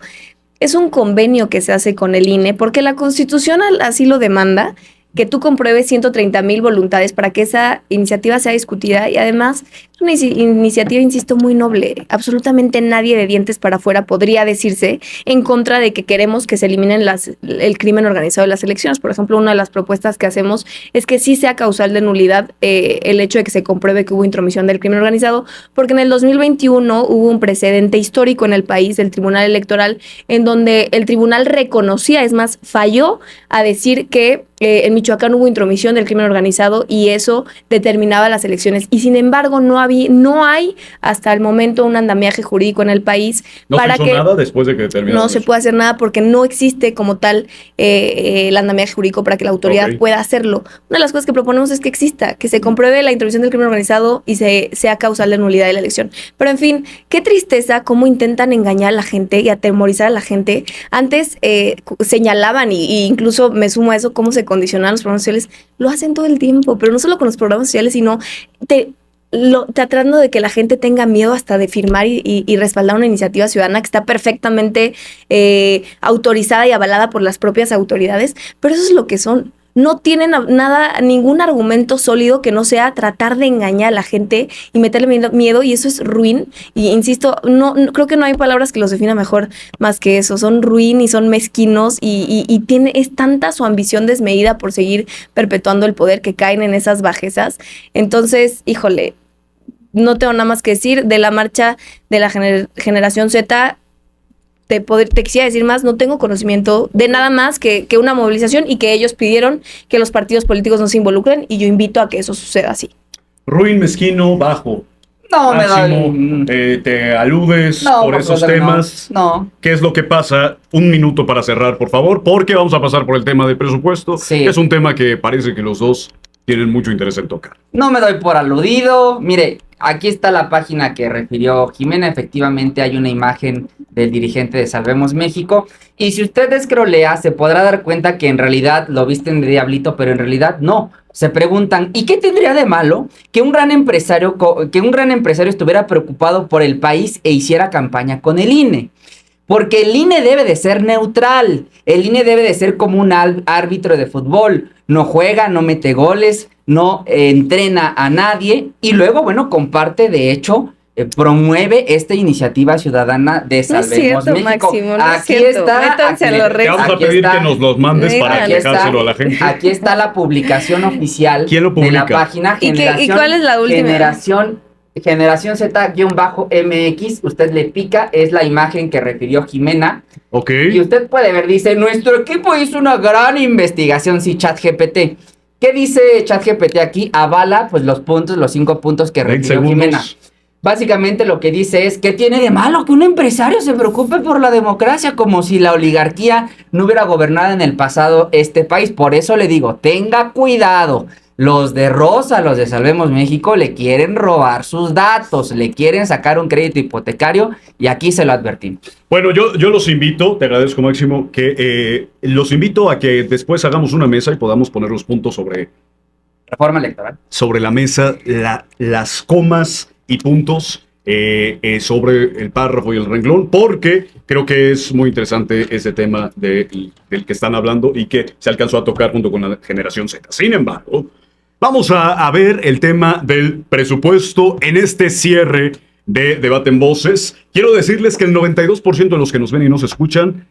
es un convenio que se hace con el INE porque la constitución así lo demanda, que tú compruebes 130,000 voluntades para que esa iniciativa sea discutida, y además es una iniciativa, insisto, muy noble. Absolutamente nadie de dientes para afuera podría decirse en contra de que queremos que se eliminen el crimen organizado de las elecciones. Por ejemplo, una de las propuestas que hacemos es que sí sea causal de nulidad el hecho de que se compruebe que hubo intromisión del crimen organizado, porque en el 2021 hubo un precedente histórico en el país del Tribunal Electoral en donde el tribunal reconocía, es más, falló a decir que en Michoacán hubo intromisión del crimen organizado y eso determinaba las elecciones. Y sin embargo, no hay hasta el momento un andamiaje jurídico en el país para que... ¿No se hizo nada después de que determinaron No se puede hacer nada porque no existe como tal el andamiaje jurídico para que la autoridad pueda hacerlo. Una de las cosas que proponemos es que exista, que se compruebe la intromisión del crimen organizado y sea causal de nulidad de la elección. Pero en fin, qué tristeza cómo intentan engañar a la gente y atemorizar a la gente. Antes señalaban, y incluso me sumo a eso, cómo se condicionan los programas sociales. Lo hacen todo el tiempo, pero no solo con los programas sociales, sino tratando de que la gente tenga miedo hasta de firmar y respaldar una iniciativa ciudadana que está perfectamente autorizada y avalada por las propias autoridades. Pero eso es lo que son. No tienen ningún argumento sólido que no sea tratar de engañar a la gente y meterle miedo, y eso es ruin. Y insisto, no creo que no hay palabras que los definan mejor más que eso. Son ruin y son mezquinos y es tanta su ambición desmedida por seguir perpetuando el poder que caen en esas bajezas. Entonces, híjole, no tengo nada más que decir de la marcha de la generación Z. Te quisiera decir más, no tengo conocimiento de nada más que una movilización y que ellos pidieron que los partidos políticos no se involucren, y yo invito a que eso suceda así. Ruin, mezquino, bajo. No, Máximo, me doy... te aludes por esos temas. No. ¿Qué es lo que pasa? Un minuto para cerrar, por favor, porque vamos a pasar por el tema de presupuesto. Sí. Es un tema que parece que los dos tienen mucho interés en tocar. No me doy por aludido. Mire, aquí está la página que refirió Jimena. Efectivamente hay una imagen del dirigente de Salvemos México. Y si usted escrolea, se podrá dar cuenta que en realidad lo visten de diablito, pero en realidad no. Se preguntan, ¿y qué tendría de malo que un gran empresario estuviera preocupado por el país e hiciera campaña con el INE? Porque el INE debe de ser neutral. El INE debe de ser como un árbitro de fútbol. No juega, no mete goles, no entrena a nadie. Y luego, bueno, comparte, de hecho, promueve esta iniciativa ciudadana de Salvemos México. Máximo, no aquí es está. Métanse Aquí, a los te vamos a pedir que nos los mandes para dejárselo a la gente. Aquí está la publicación oficial. ¿Quién lo publica? De la página ¿Y cuál es la última? Generación Z-MX, usted le pica, es la imagen que refirió Jimena. Ok. Y usted puede ver, dice, nuestro equipo hizo una gran investigación, sí, ChatGPT. ¿Qué dice ChatGPT aquí? Avala, pues, los 5 puntos que refirió Jimena. Básicamente lo que dice es, ¿qué tiene de malo que un empresario se preocupe por la democracia? Como si la oligarquía no hubiera gobernado en el pasado este país. Por eso le digo, tenga cuidado. Los de Rosa, los de Salvemos México, le quieren robar sus datos, le quieren sacar un crédito hipotecario, y aquí se lo advertimos. Bueno, yo los invito, te agradezco, Máximo, que los invito a que después hagamos una mesa y podamos poner los puntos sobre... Reforma electoral. Sobre la mesa, las comas y puntos sobre el párrafo y el renglón, porque creo que es muy interesante ese tema del que están hablando y que se alcanzó a tocar junto con la generación Z. Sin embargo, vamos a ver el tema del presupuesto en este cierre de Debate en Voces. Quiero decirles que el 92% de los que nos ven y nos escuchan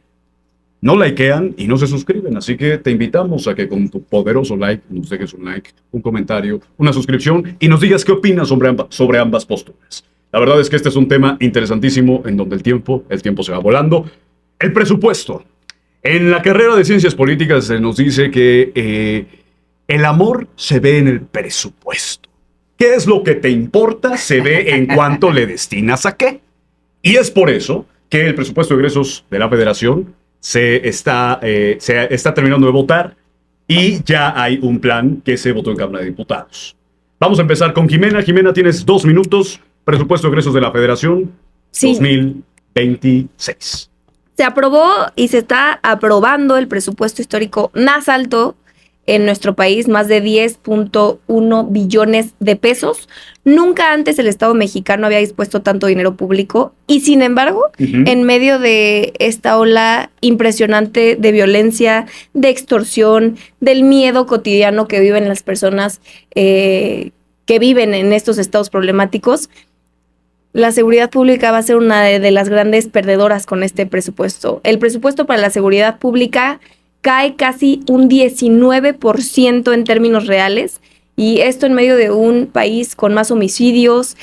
no likean y no se suscriben, así que te invitamos a que con tu poderoso like nos dejes un like, un comentario, una suscripción y nos digas qué opinas sobre ambas posturas. La verdad es que este es un tema interesantísimo en donde el tiempo se va volando. El presupuesto. En la carrera de Ciencias Políticas se nos dice que el amor se ve en el presupuesto. ¿Qué es lo que te importa? Se ve en cuánto le destinas a qué. Y es por eso que el presupuesto de egresos de la Federación se está terminando de votar y ya hay un plan que se votó en Cámara de Diputados. Vamos a empezar con Jimena. Jimena, tienes 2 minutos. Presupuesto de egresos de la Federación, sí. 2026. Se aprobó y se está aprobando el presupuesto histórico más alto en nuestro país, más de 10.1 billones de pesos. Nunca antes el Estado mexicano había dispuesto tanto dinero público y sin embargo, en medio de esta ola impresionante de violencia, de extorsión, del miedo cotidiano que viven las personas que viven en estos estados problemáticos, la seguridad pública va a ser una de las grandes perdedoras con este presupuesto. El presupuesto para la seguridad pública cae casi un 19% en términos reales, y esto en medio de un país con más homicidios,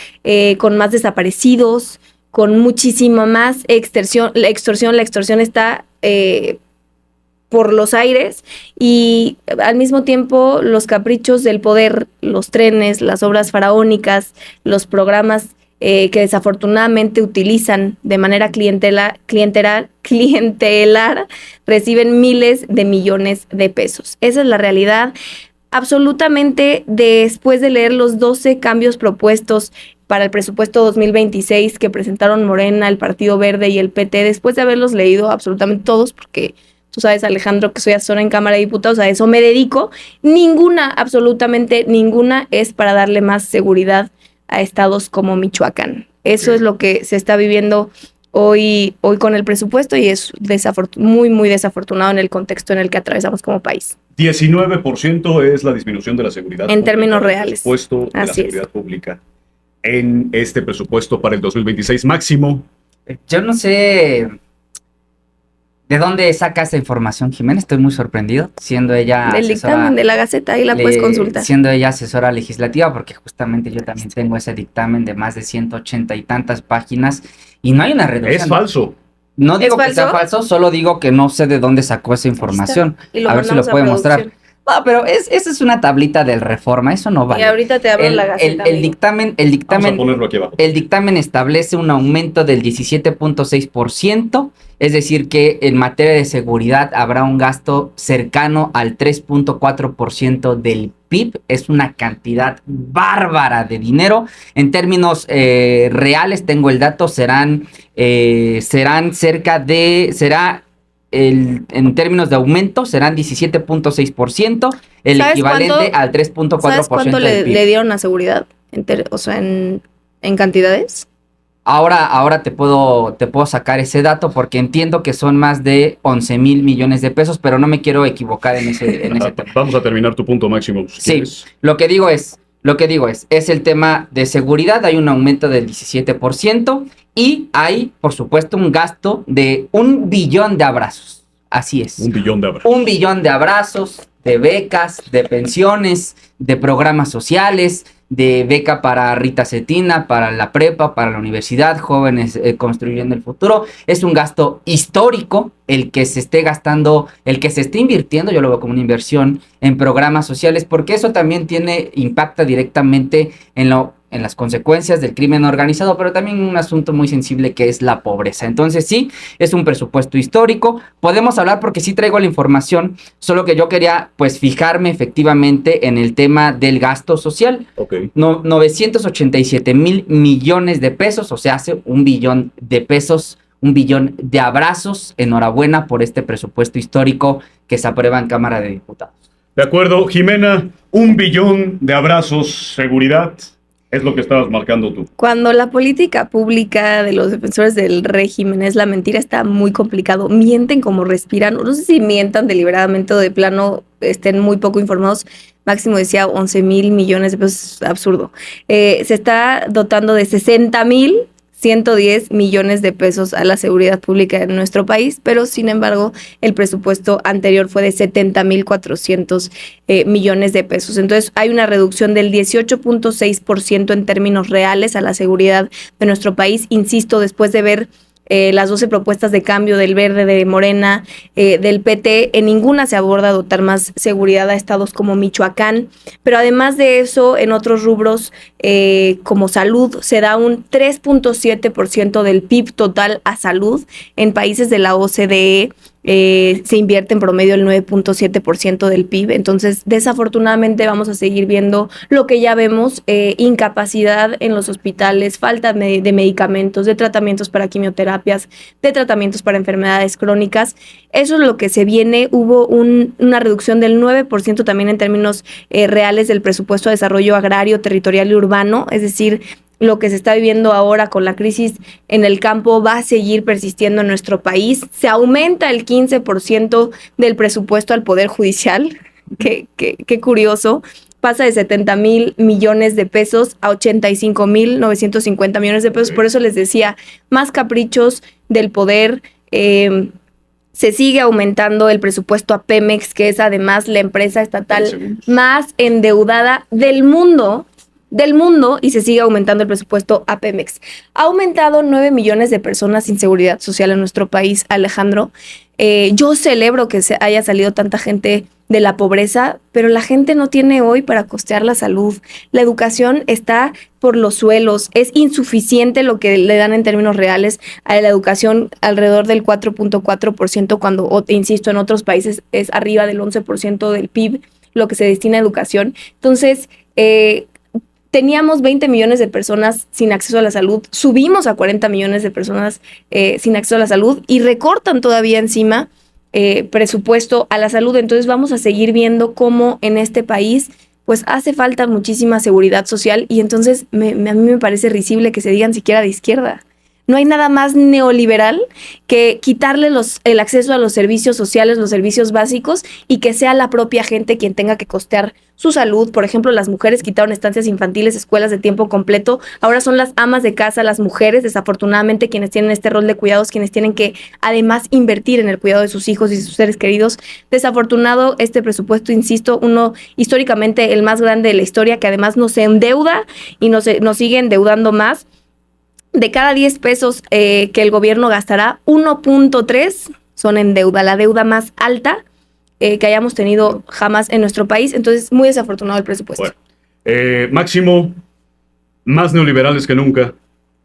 con más desaparecidos, con muchísima más extorsión. La extorsión está por los aires, y al mismo tiempo los caprichos del poder, los trenes, las obras faraónicas, los programas que desafortunadamente utilizan de manera clientelar, reciben miles de millones de pesos. Esa es la realidad. Absolutamente, después de leer los 12 cambios propuestos para el presupuesto 2026 que presentaron Morena, el Partido Verde y el PT, después de haberlos leído absolutamente todos, porque tú sabes, Alejandro, que soy asesora en Cámara de Diputados, a eso me dedico, absolutamente ninguna es para darle más seguridad a estados como Michoacán. Eso es lo que se está viviendo hoy con el presupuesto, y es muy, muy desafortunado en el contexto en el que atravesamos como país. 19% es la disminución de la seguridad en pública, términos reales. Presupuesto de la seguridad pública en este presupuesto para el 2026 máximo. Yo no sé de dónde saca esa información, Jimena. Estoy muy sorprendido, siendo ella del dictamen de la Gaceta, ahí la puedes consultar. Siendo ella asesora legislativa, porque justamente yo también tengo ese dictamen de más de 180 y tantas páginas, y no hay una reducción. Es falso. No digo que sea falso, solo digo que no sé de dónde sacó esa información. A ver si lo puede mostrar. No, pero esa es una tablita del Reforma, eso no vale. Y ahorita te abro la Gaceta. El dictamen, Vamos a ponerlo aquí abajo. El dictamen establece un aumento del 17.6%, es decir que en materia de seguridad habrá un gasto cercano al 3.4% del PIB. Es una cantidad bárbara de dinero. En términos reales, tengo el dato, serán en términos de aumento serán 17.6%, el equivalente al 3.4% ¿Sabes cuánto del PIB. le dieron a seguridad? En cantidades. Ahora te puedo sacar ese dato, porque entiendo que son más de 11,000 millones de pesos, pero no me quiero equivocar en ese tema. Vamos a terminar tu punto máximo. Sí, lo que digo es el tema de seguridad. Hay un aumento del 17% y hay, por supuesto, un gasto de 1 billón de abrazos. Así es. 1 billón de abrazos. 1 billón de abrazos, de becas, de pensiones, de programas sociales, de beca para Rita Cetina, para la prepa, para la universidad, jóvenes construyendo el futuro. Es un gasto histórico el que se esté gastando, el que se esté invirtiendo, yo lo veo como una inversión en programas sociales, porque eso también impacta directamente en las consecuencias del crimen organizado, pero también un asunto muy sensible que es la pobreza. Entonces sí, es un presupuesto histórico. Podemos hablar, porque sí traigo la información, solo que yo quería pues fijarme efectivamente en el tema del gasto social. Okay. 987,000 millones de pesos, o sea, hace 1 billón de pesos, 1 billón de abrazos. Enhorabuena por este presupuesto histórico que se aprueba en Cámara de Diputados. De acuerdo, Jimena, 1 billón de abrazos, seguridad. Es lo que estabas marcando tú. Cuando la política pública de los defensores del régimen es la mentira, está muy complicado. Mienten como respiran. No sé si mientan deliberadamente o de plano estén muy poco informados. Máximo decía 11,000 millones de pesos, absurdo. Se está dotando de 60,110 millones de pesos a la seguridad pública en nuestro país, pero sin embargo el presupuesto anterior fue de 70,400 millones de pesos. Entonces hay una reducción del 18.6% en términos reales a la seguridad de nuestro país. Insisto, después de ver las 12 propuestas de cambio del Verde, de Morena, del PT, en ninguna se aborda dotar más seguridad a estados como Michoacán, pero además de eso, en otros rubros como salud, se da un 3.7% del PIB total a salud. En países de la OCDE se invierte en promedio el 9.7% del PIB. Entonces, desafortunadamente vamos a seguir viendo lo que ya vemos, incapacidad en los hospitales, falta de medicamentos, de tratamientos para quimioterapias, de tratamientos para enfermedades crónicas. Eso es lo que se viene. Hubo una reducción del 9% también en términos reales del presupuesto de desarrollo agrario, territorial y urbano, es decir, lo que se está viviendo ahora con la crisis en el campo va a seguir persistiendo en nuestro país. Se aumenta el 15% del presupuesto al Poder Judicial. Qué curioso. Pasa de 70,000 millones de pesos a 85,950 millones de pesos. Por eso les decía, más caprichos del poder. Se sigue aumentando el presupuesto a Pemex, que es además la empresa estatal más endeudada del mundo, y se sigue aumentando el presupuesto a Pemex. Ha aumentado 9 millones de personas sin seguridad social en nuestro país, Alejandro. Yo celebro que se haya salido tanta gente de la pobreza, pero la gente no tiene hoy para costear la salud. La educación está por los suelos. Es insuficiente lo que le dan en términos reales a la educación, alrededor del 4.4%, cuando, insisto, en otros países es arriba del 11% del PIB lo que se destina a educación. Entonces, teníamos 20 millones de personas sin acceso a la salud, subimos a 40 millones de personas sin acceso a la salud y recortan todavía encima presupuesto a la salud. Entonces vamos a seguir viendo cómo en este país pues hace falta muchísima seguridad social y entonces a mí me parece risible que se digan siquiera de izquierda. No hay nada más neoliberal que quitarle el acceso a los servicios sociales, los servicios básicos, y que sea la propia gente quien tenga que costear su salud. Por ejemplo, las mujeres quitaron estancias infantiles, escuelas de tiempo completo. Ahora son las amas de casa, las mujeres, desafortunadamente, quienes tienen este rol de cuidados, quienes tienen que además invertir en el cuidado de sus hijos y sus seres queridos. Desafortunado este presupuesto, insisto, uno históricamente el más grande de la historia, que además nos endeuda y nos sigue endeudando más. De cada 10 pesos que el gobierno gastará, 1.3 son en deuda, la deuda más alta que hayamos tenido jamás en nuestro país. Entonces, muy desafortunado el presupuesto. Bueno, Máximo, más neoliberales que nunca.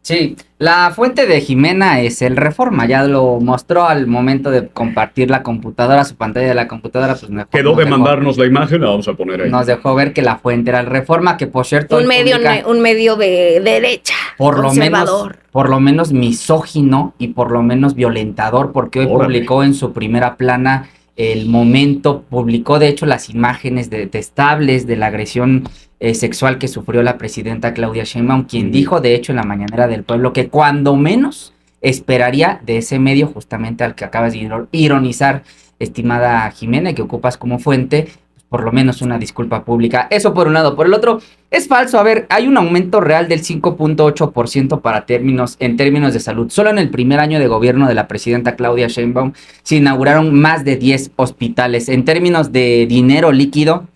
Sí, la fuente de Jimena es el Reforma, ya lo mostró al momento de compartir la computadora, su pantalla de la computadora, pues mejor quedó de mandarnos la imagen, la vamos a poner ahí. Nos dejó ver que la fuente era el Reforma, que por cierto... Un medio de derecha, conservador. Por lo menos misógino y por lo menos violentador, porque hoy publicó en su primera plana El Momento, publicó de hecho las imágenes detestables de la agresión sexual que sufrió la presidenta Claudia Sheinbaum, quien dijo de hecho en la Mañanera del Pueblo que cuando menos esperaría de ese medio, justamente al que acabas de ironizar, estimada Jimena, que ocupas como fuente, por lo menos una disculpa pública. Eso por un lado. Por el otro, es falso. A ver, hay un aumento real del 5.8% en términos de salud. Solo en el primer año de gobierno de la presidenta Claudia Sheinbaum se inauguraron más de 10 hospitales. En términos de dinero líquido,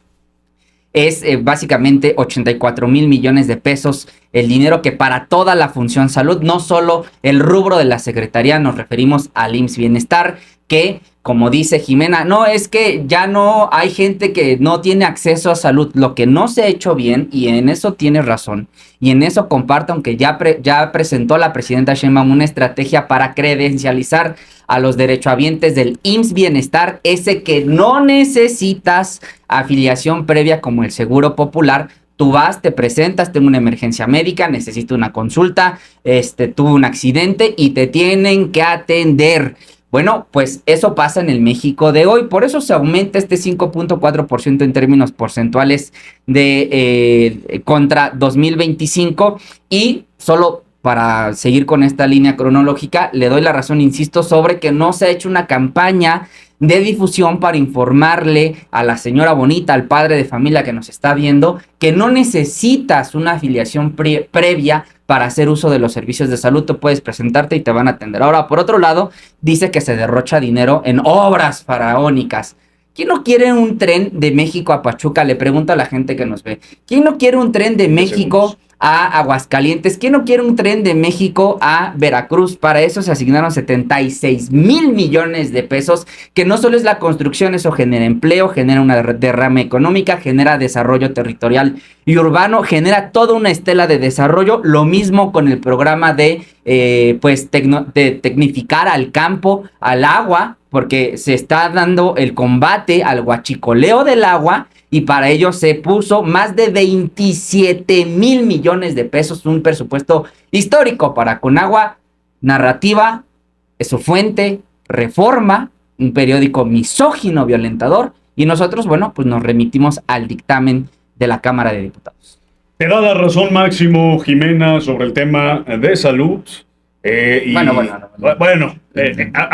es básicamente 84,000 millones de pesos, el dinero que para toda la función salud, no solo el rubro de la Secretaría, nos referimos al IMSS Bienestar, que, como dice Jimena, no, es que ya no hay gente que no tiene acceso a salud. Lo que no se ha hecho bien, y en eso tiene razón, y en eso comparto, aunque ya presentó la presidenta Sheinbaum una estrategia para credencializar a los derechohabientes del IMSS Bienestar, ese que no necesitas afiliación previa como el Seguro Popular. Tú vas, te presentas, tengo una emergencia médica, necesito una consulta, tuve un accidente y te tienen que atender. Bueno, pues eso pasa en el México de hoy, por eso se aumenta este 5.4% en términos porcentuales contra 2025, y solo para seguir con esta línea cronológica, le doy la razón, insisto, sobre que no se ha hecho una campaña de difusión para informarle a la señora bonita, al padre de familia que nos está viendo, que no necesitas una afiliación previa para hacer uso de los servicios de salud. Tú puedes presentarte y te van a atender. Ahora, por otro lado, dice que se derrocha dinero en obras faraónicas. ¿Quién no quiere un tren de México a Pachuca? Le pregunto a la gente que nos ve. ¿Quién no quiere un tren de México a Aguascalientes? ¿Quién no quiere un tren de México a Veracruz? Para eso se asignaron 76,000 millones de pesos, que no solo es la construcción, eso genera empleo, genera una derrama económica, genera desarrollo territorial y urbano, genera toda una estela de desarrollo. Lo mismo con el programa de tecnificar al campo, al agua, porque se está dando el combate al huachicoleo del agua y para ello se puso más de 27 mil millones de pesos, un presupuesto histórico para Conagua. Narrativa es su fuente, Reforma, un periódico misógino, violentador, y nosotros, bueno, pues nos remitimos al dictamen de la Cámara de Diputados. Te da la razón, Máximo, Jimena, sobre el tema de salud. A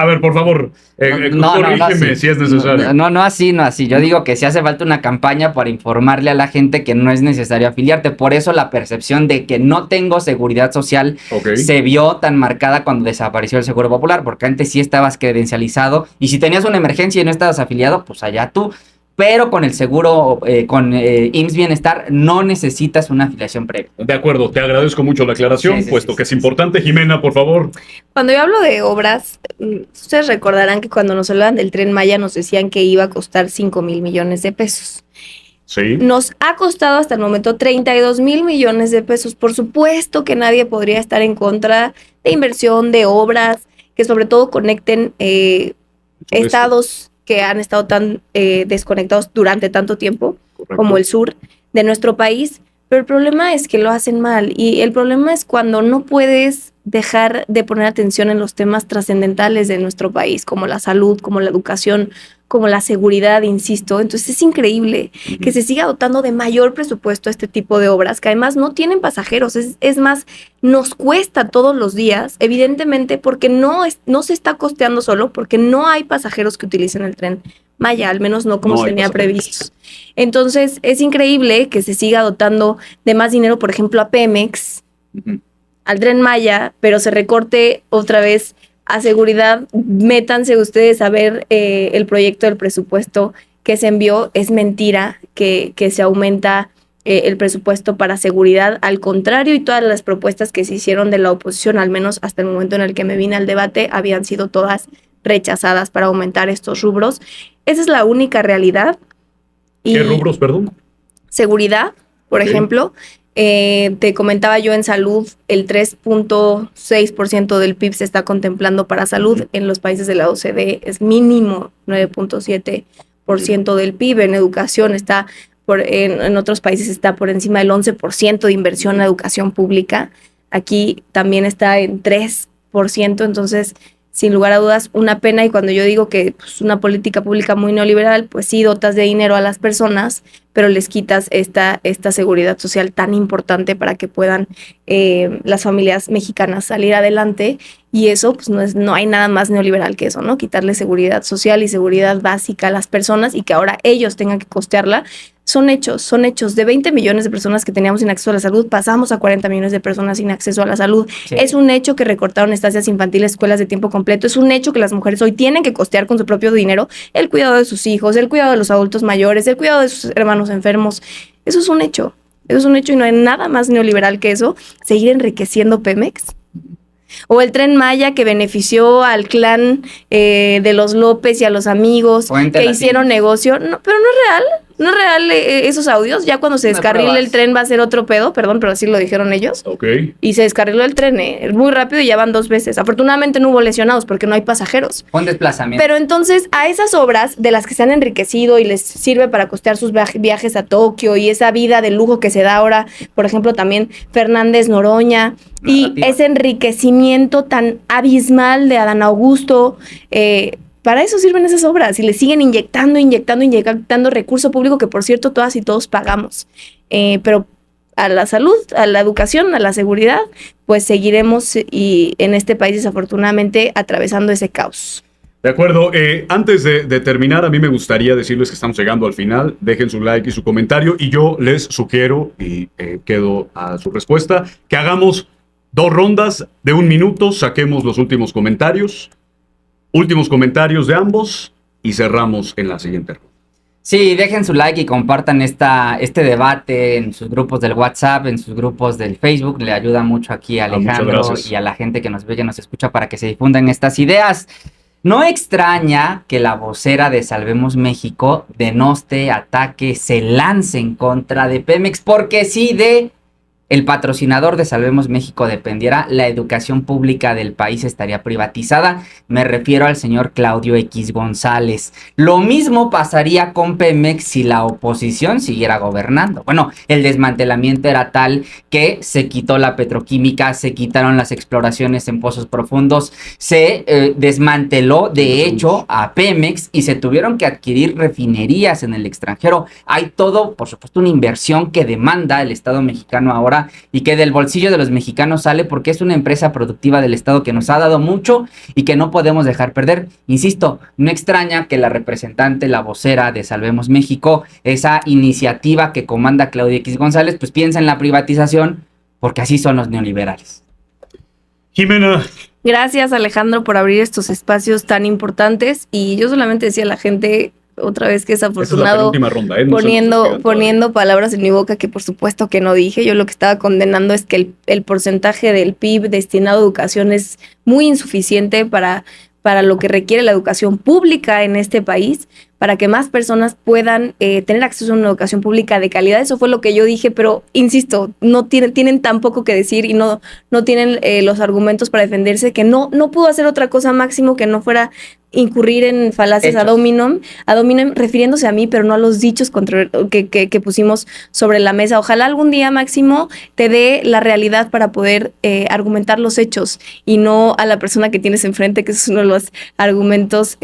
ver, por favor, corrígeme si es necesario. No así. Yo digo que sí hace falta una campaña para informarle a la gente que no es necesario afiliarte. Por eso la percepción de que no tengo seguridad social se vio tan marcada cuando desapareció el Seguro Popular, porque antes sí estabas credencializado y si tenías una emergencia y no estabas afiliado, pues allá tú. Pero con el seguro, con IMSS Bienestar, no necesitas una afiliación previa. De acuerdo, te agradezco mucho la aclaración, puesto que es importante. Jimena, por favor. Cuando yo hablo de obras, ustedes recordarán que cuando nos hablaban del Tren Maya nos decían que iba a costar 5 mil millones de pesos. Sí. Nos ha costado hasta el momento 32 mil millones de pesos. Por supuesto que nadie podría estar en contra de inversión, de obras, que sobre todo conecten estados que han estado tan desconectados durante tanto tiempo, correcto, como el sur de nuestro país, pero el problema es que lo hacen mal y el problema es cuando no puedes dejar de poner atención en los temas trascendentales de nuestro país, como la salud, como la educación, como la seguridad, insisto. Entonces es increíble que se siga dotando de mayor presupuesto a este tipo de obras, que además no tienen pasajeros, es más, nos cuesta todos los días, evidentemente porque no se está costeando solo, porque no hay pasajeros que utilicen el Tren Maya, al menos no como se tenía previsto. Entonces es increíble que se siga dotando de más dinero, por ejemplo, a Pemex, al Tren Maya, pero se recorte otra vez a seguridad. Métanse ustedes a ver el proyecto del presupuesto que se envió. Es mentira que se aumenta el presupuesto para seguridad. Al contrario, y todas las propuestas que se hicieron de la oposición, al menos hasta el momento en el que me vine al debate, habían sido todas rechazadas para aumentar estos rubros. Esa es la única realidad. ¿Qué rubros, perdón? Seguridad, por ejemplo. Te comentaba yo en salud, el 3.6% del PIB se está contemplando para salud. En los países de la OCDE es mínimo 9.7% del PIB. En educación está, en otros países está por encima del 11% de inversión en educación pública. Aquí también está en 3%, entonces sin lugar a dudas, una pena. Y cuando yo digo que pues, una política pública muy neoliberal, pues sí dotas de dinero a las personas, pero les quitas esta seguridad social tan importante para que puedan las familias mexicanas salir adelante. Y eso, pues no hay nada más neoliberal que eso, ¿no? Quitarle seguridad social y seguridad básica a las personas y que ahora ellos tengan que costearla. Son hechos. De 20 millones de personas que teníamos sin acceso a la salud, pasamos a 40 millones de personas sin acceso a la salud. Sí. Es un hecho que recortaron estancias infantiles, escuelas de tiempo completo. Es un hecho que las mujeres hoy tienen que costear con su propio dinero el cuidado de sus hijos, el cuidado de los adultos mayores, el cuidado de sus hermanos enfermos. Eso es un hecho. Y no hay nada más neoliberal que eso. Seguir enriqueciendo Pemex. O el Tren Maya que benefició al clan de los López y a los amigos que hicieron negocio. No, pero no es real. No es real esos audios. Ya cuando se descarrile el tren va a ser otro pedo, perdón, pero así lo dijeron ellos. Y se descarriló el tren muy rápido y ya van 2 veces. Afortunadamente no hubo lesionados porque no hay pasajeros. Fue un desplazamiento. Pero entonces a esas obras de las que se han enriquecido y les sirve para costear sus viajes a Tokio y esa vida de lujo que se da ahora, por ejemplo, también Fernández Noroña, y ese enriquecimiento tan abismal de Adán Augusto, para eso sirven esas obras y le siguen inyectando recurso público que, por cierto, todas y todos pagamos. Pero a la salud, a la educación, a la seguridad, pues seguiremos y en este país desafortunadamente atravesando ese caos. De acuerdo. Antes de terminar, a mí me gustaría decirles que estamos llegando al final. Dejen su like y su comentario y yo les sugiero, y quedo a su respuesta, que hagamos 2 rondas de 1 minuto, saquemos los últimos comentarios de ambos y cerramos en la siguiente ronda. Sí, dejen su like y compartan este debate en sus grupos del WhatsApp, en sus grupos del Facebook. Le ayuda mucho aquí a Alejandro y a la gente que nos ve y nos escucha para que se difundan estas ideas. No extraña que la vocera de Salvemos México denoste, ataque, se lance en contra de Pemex, porque sí, de el patrocinador de Salvemos México dependiera, la educación pública del país estaría privatizada. Me refiero al señor Claudio X González. Lo mismo pasaría con Pemex si la oposición siguiera gobernando. Bueno, el desmantelamiento era tal que se quitó la petroquímica, se quitaron las exploraciones en pozos profundos, se desmanteló de hecho a Pemex y se tuvieron que adquirir refinerías en el extranjero. Hay todo, por supuesto, una inversión que demanda el Estado mexicano ahora y que del bolsillo de los mexicanos sale porque es una empresa productiva del Estado que nos ha dado mucho y que no podemos dejar perder. Insisto, no extraña que la representante, la vocera de Salvemos México, esa iniciativa que comanda Claudia X González, pues piensa en la privatización porque así son los neoliberales. Jimena. Gracias, Alejandro, por abrir estos espacios tan importantes, y yo solamente decía a la gente otra vez que es afortunado ronda, ¿eh? poniendo palabras en mi boca que por supuesto que no dije. Yo lo que estaba condenando es que el porcentaje del PIB destinado a educación es muy insuficiente para lo que requiere la educación pública en este país, para que más personas puedan tener acceso a una educación pública de calidad. Eso fue lo que yo dije, pero insisto, no tienen tan poco que decir y no tienen los argumentos para defenderse, que no pudo hacer otra cosa, Máximo, que no fuera incurrir en falacias ad hominem, refiriéndose a mí, pero no a los dichos que pusimos sobre la mesa. Ojalá algún día, Máximo, te dé la realidad para poder argumentar los hechos y no a la persona que tienes enfrente, que es uno de los argumentos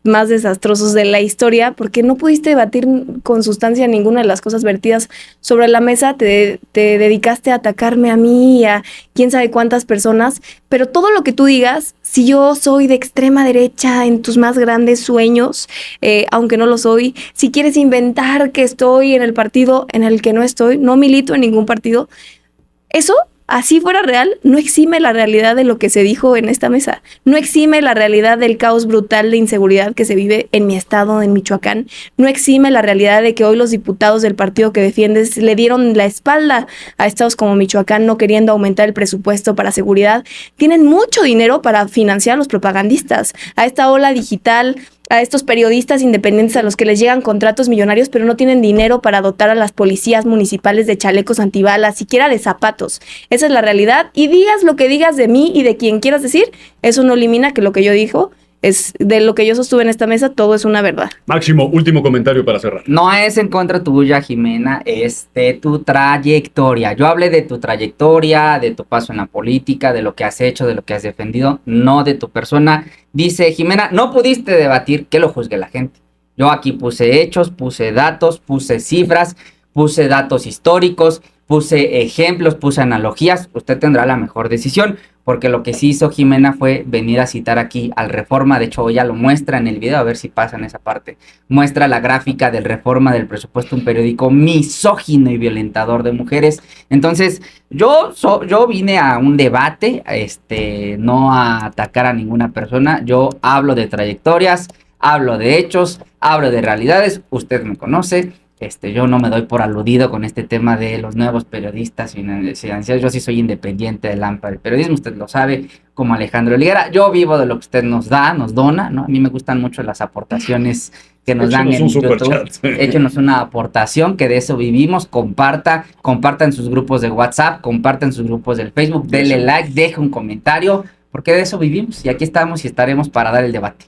más desastrosos de la historia, porque no pudiste debatir con sustancia ninguna de las cosas vertidas sobre la mesa. Te dedicaste a atacarme a mí y a quién sabe cuántas personas, pero todo lo que tú digas, si yo soy de extrema derecha en tus más grandes sueños, aunque no lo soy, si quieres inventar que estoy en el partido en el que no estoy, no milito en ningún partido, eso, así fuera real, no exime la realidad de lo que se dijo en esta mesa. No exime la realidad del caos brutal de inseguridad que se vive en mi estado, en Michoacán. No exime la realidad de que hoy los diputados del partido que defiendes le dieron la espalda a estados como Michoacán, no queriendo aumentar el presupuesto para seguridad. Tienen mucho dinero para financiar a los propagandistas, a esta ola digital, a estos periodistas independientes a los que les llegan contratos millonarios, pero no tienen dinero para dotar a las policías municipales de chalecos antibalas, siquiera de zapatos. Esa es la realidad. Y digas lo que digas de mí y de quien quieras decir, eso no elimina que lo que yo dijo es de lo que yo sostuve en esta mesa, todo es una verdad. Máximo, último comentario para cerrar. No es en contra tuya, Jimena, es de tu trayectoria. Yo hablé de tu trayectoria, de tu paso en la política, de lo que has hecho, de lo que has defendido, no de tu persona. Dice Jimena, no pudiste debatir, que lo juzgue la gente. Yo aquí puse hechos, puse datos, puse cifras, puse datos históricos, puse ejemplos, puse analogías. Usted tendrá la mejor decisión, porque lo que sí hizo Jimena fue venir a citar aquí al Reforma. De hecho, ella lo muestra en el video, a ver si pasa en esa parte. Muestra la gráfica del Reforma del presupuesto, un periódico misógino y violentador de mujeres. Entonces, yo vine a un debate, no a atacar a ninguna persona. Yo hablo de trayectorias, hablo de hechos, hablo de realidades. Usted me conoce. Yo no me doy por aludido con este tema de los nuevos periodistas financieros. Yo sí soy independiente del AMPA del periodismo, usted lo sabe, como Alejandro Higuera. Yo vivo de lo que usted nos dona, ¿no? A mí me gustan mucho las aportaciones que nos dan en YouTube. Échenos una aportación, que de eso vivimos. Comparta en sus grupos de WhatsApp, comparta en sus grupos del Facebook, denle like, deje un comentario, porque de eso vivimos. Y aquí estamos y estaremos para dar el debate.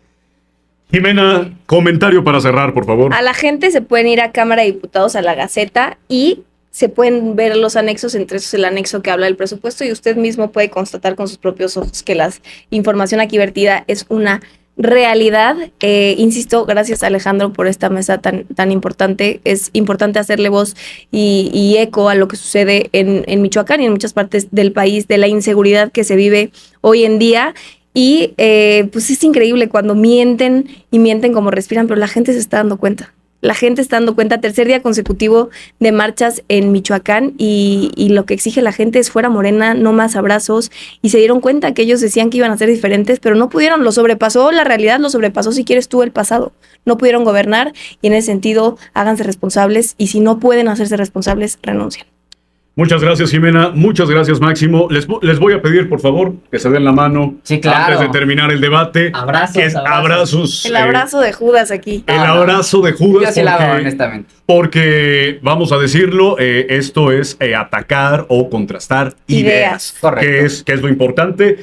Jimena, comentario para cerrar, por favor. A la gente se pueden ir a Cámara de Diputados, a la Gaceta, y se pueden ver los anexos, entre esos el anexo que habla del presupuesto, y usted mismo puede constatar con sus propios ojos que la información aquí vertida es una realidad. Insisto, gracias, Alejandro, por esta mesa tan importante. Es importante hacerle voz y eco a lo que sucede en Michoacán y en muchas partes del país, de la inseguridad que se vive hoy en día. Y pues es increíble cuando mienten y mienten como respiran, pero la gente se está dando cuenta. La gente está dando cuenta. Tercer día consecutivo de marchas en Michoacán y lo que exige la gente es fuera Morena, no más abrazos. Y se dieron cuenta que ellos decían que iban a ser diferentes, pero no pudieron. Lo sobrepasó la realidad, lo sobrepasó, si quieres tú, el pasado. No pudieron gobernar y en ese sentido háganse responsables, y si no pueden hacerse responsables, renuncien. Muchas gracias, Jimena. Muchas gracias, Máximo. Les voy a pedir, por favor, que se den la mano Sí, claro. antes de terminar el debate. Abrazos, Que es abrazos. abrazos. El abrazo de Judas aquí. El No, no. abrazo de Yo Judas. sí la hago, honestamente. Porque, vamos a decirlo, esto es atacar o contrastar ideas. Correcto. Que es lo importante.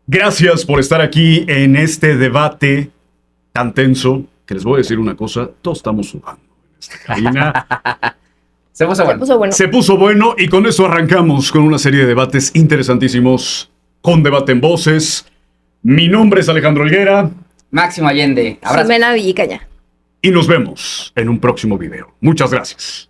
Gracias por estar aquí en este debate tan tenso. Que les voy a decir una cosa, todos estamos sudando en esta cabina. Se puso Se bueno. puso bueno. Se puso bueno y con eso arrancamos con una serie de debates interesantísimos con Debate en Voces. Mi nombre es Alejandro Helguera Máximo Allende. Abrazo. Jimena Villicaña. y nos vemos en un próximo video. Muchas gracias.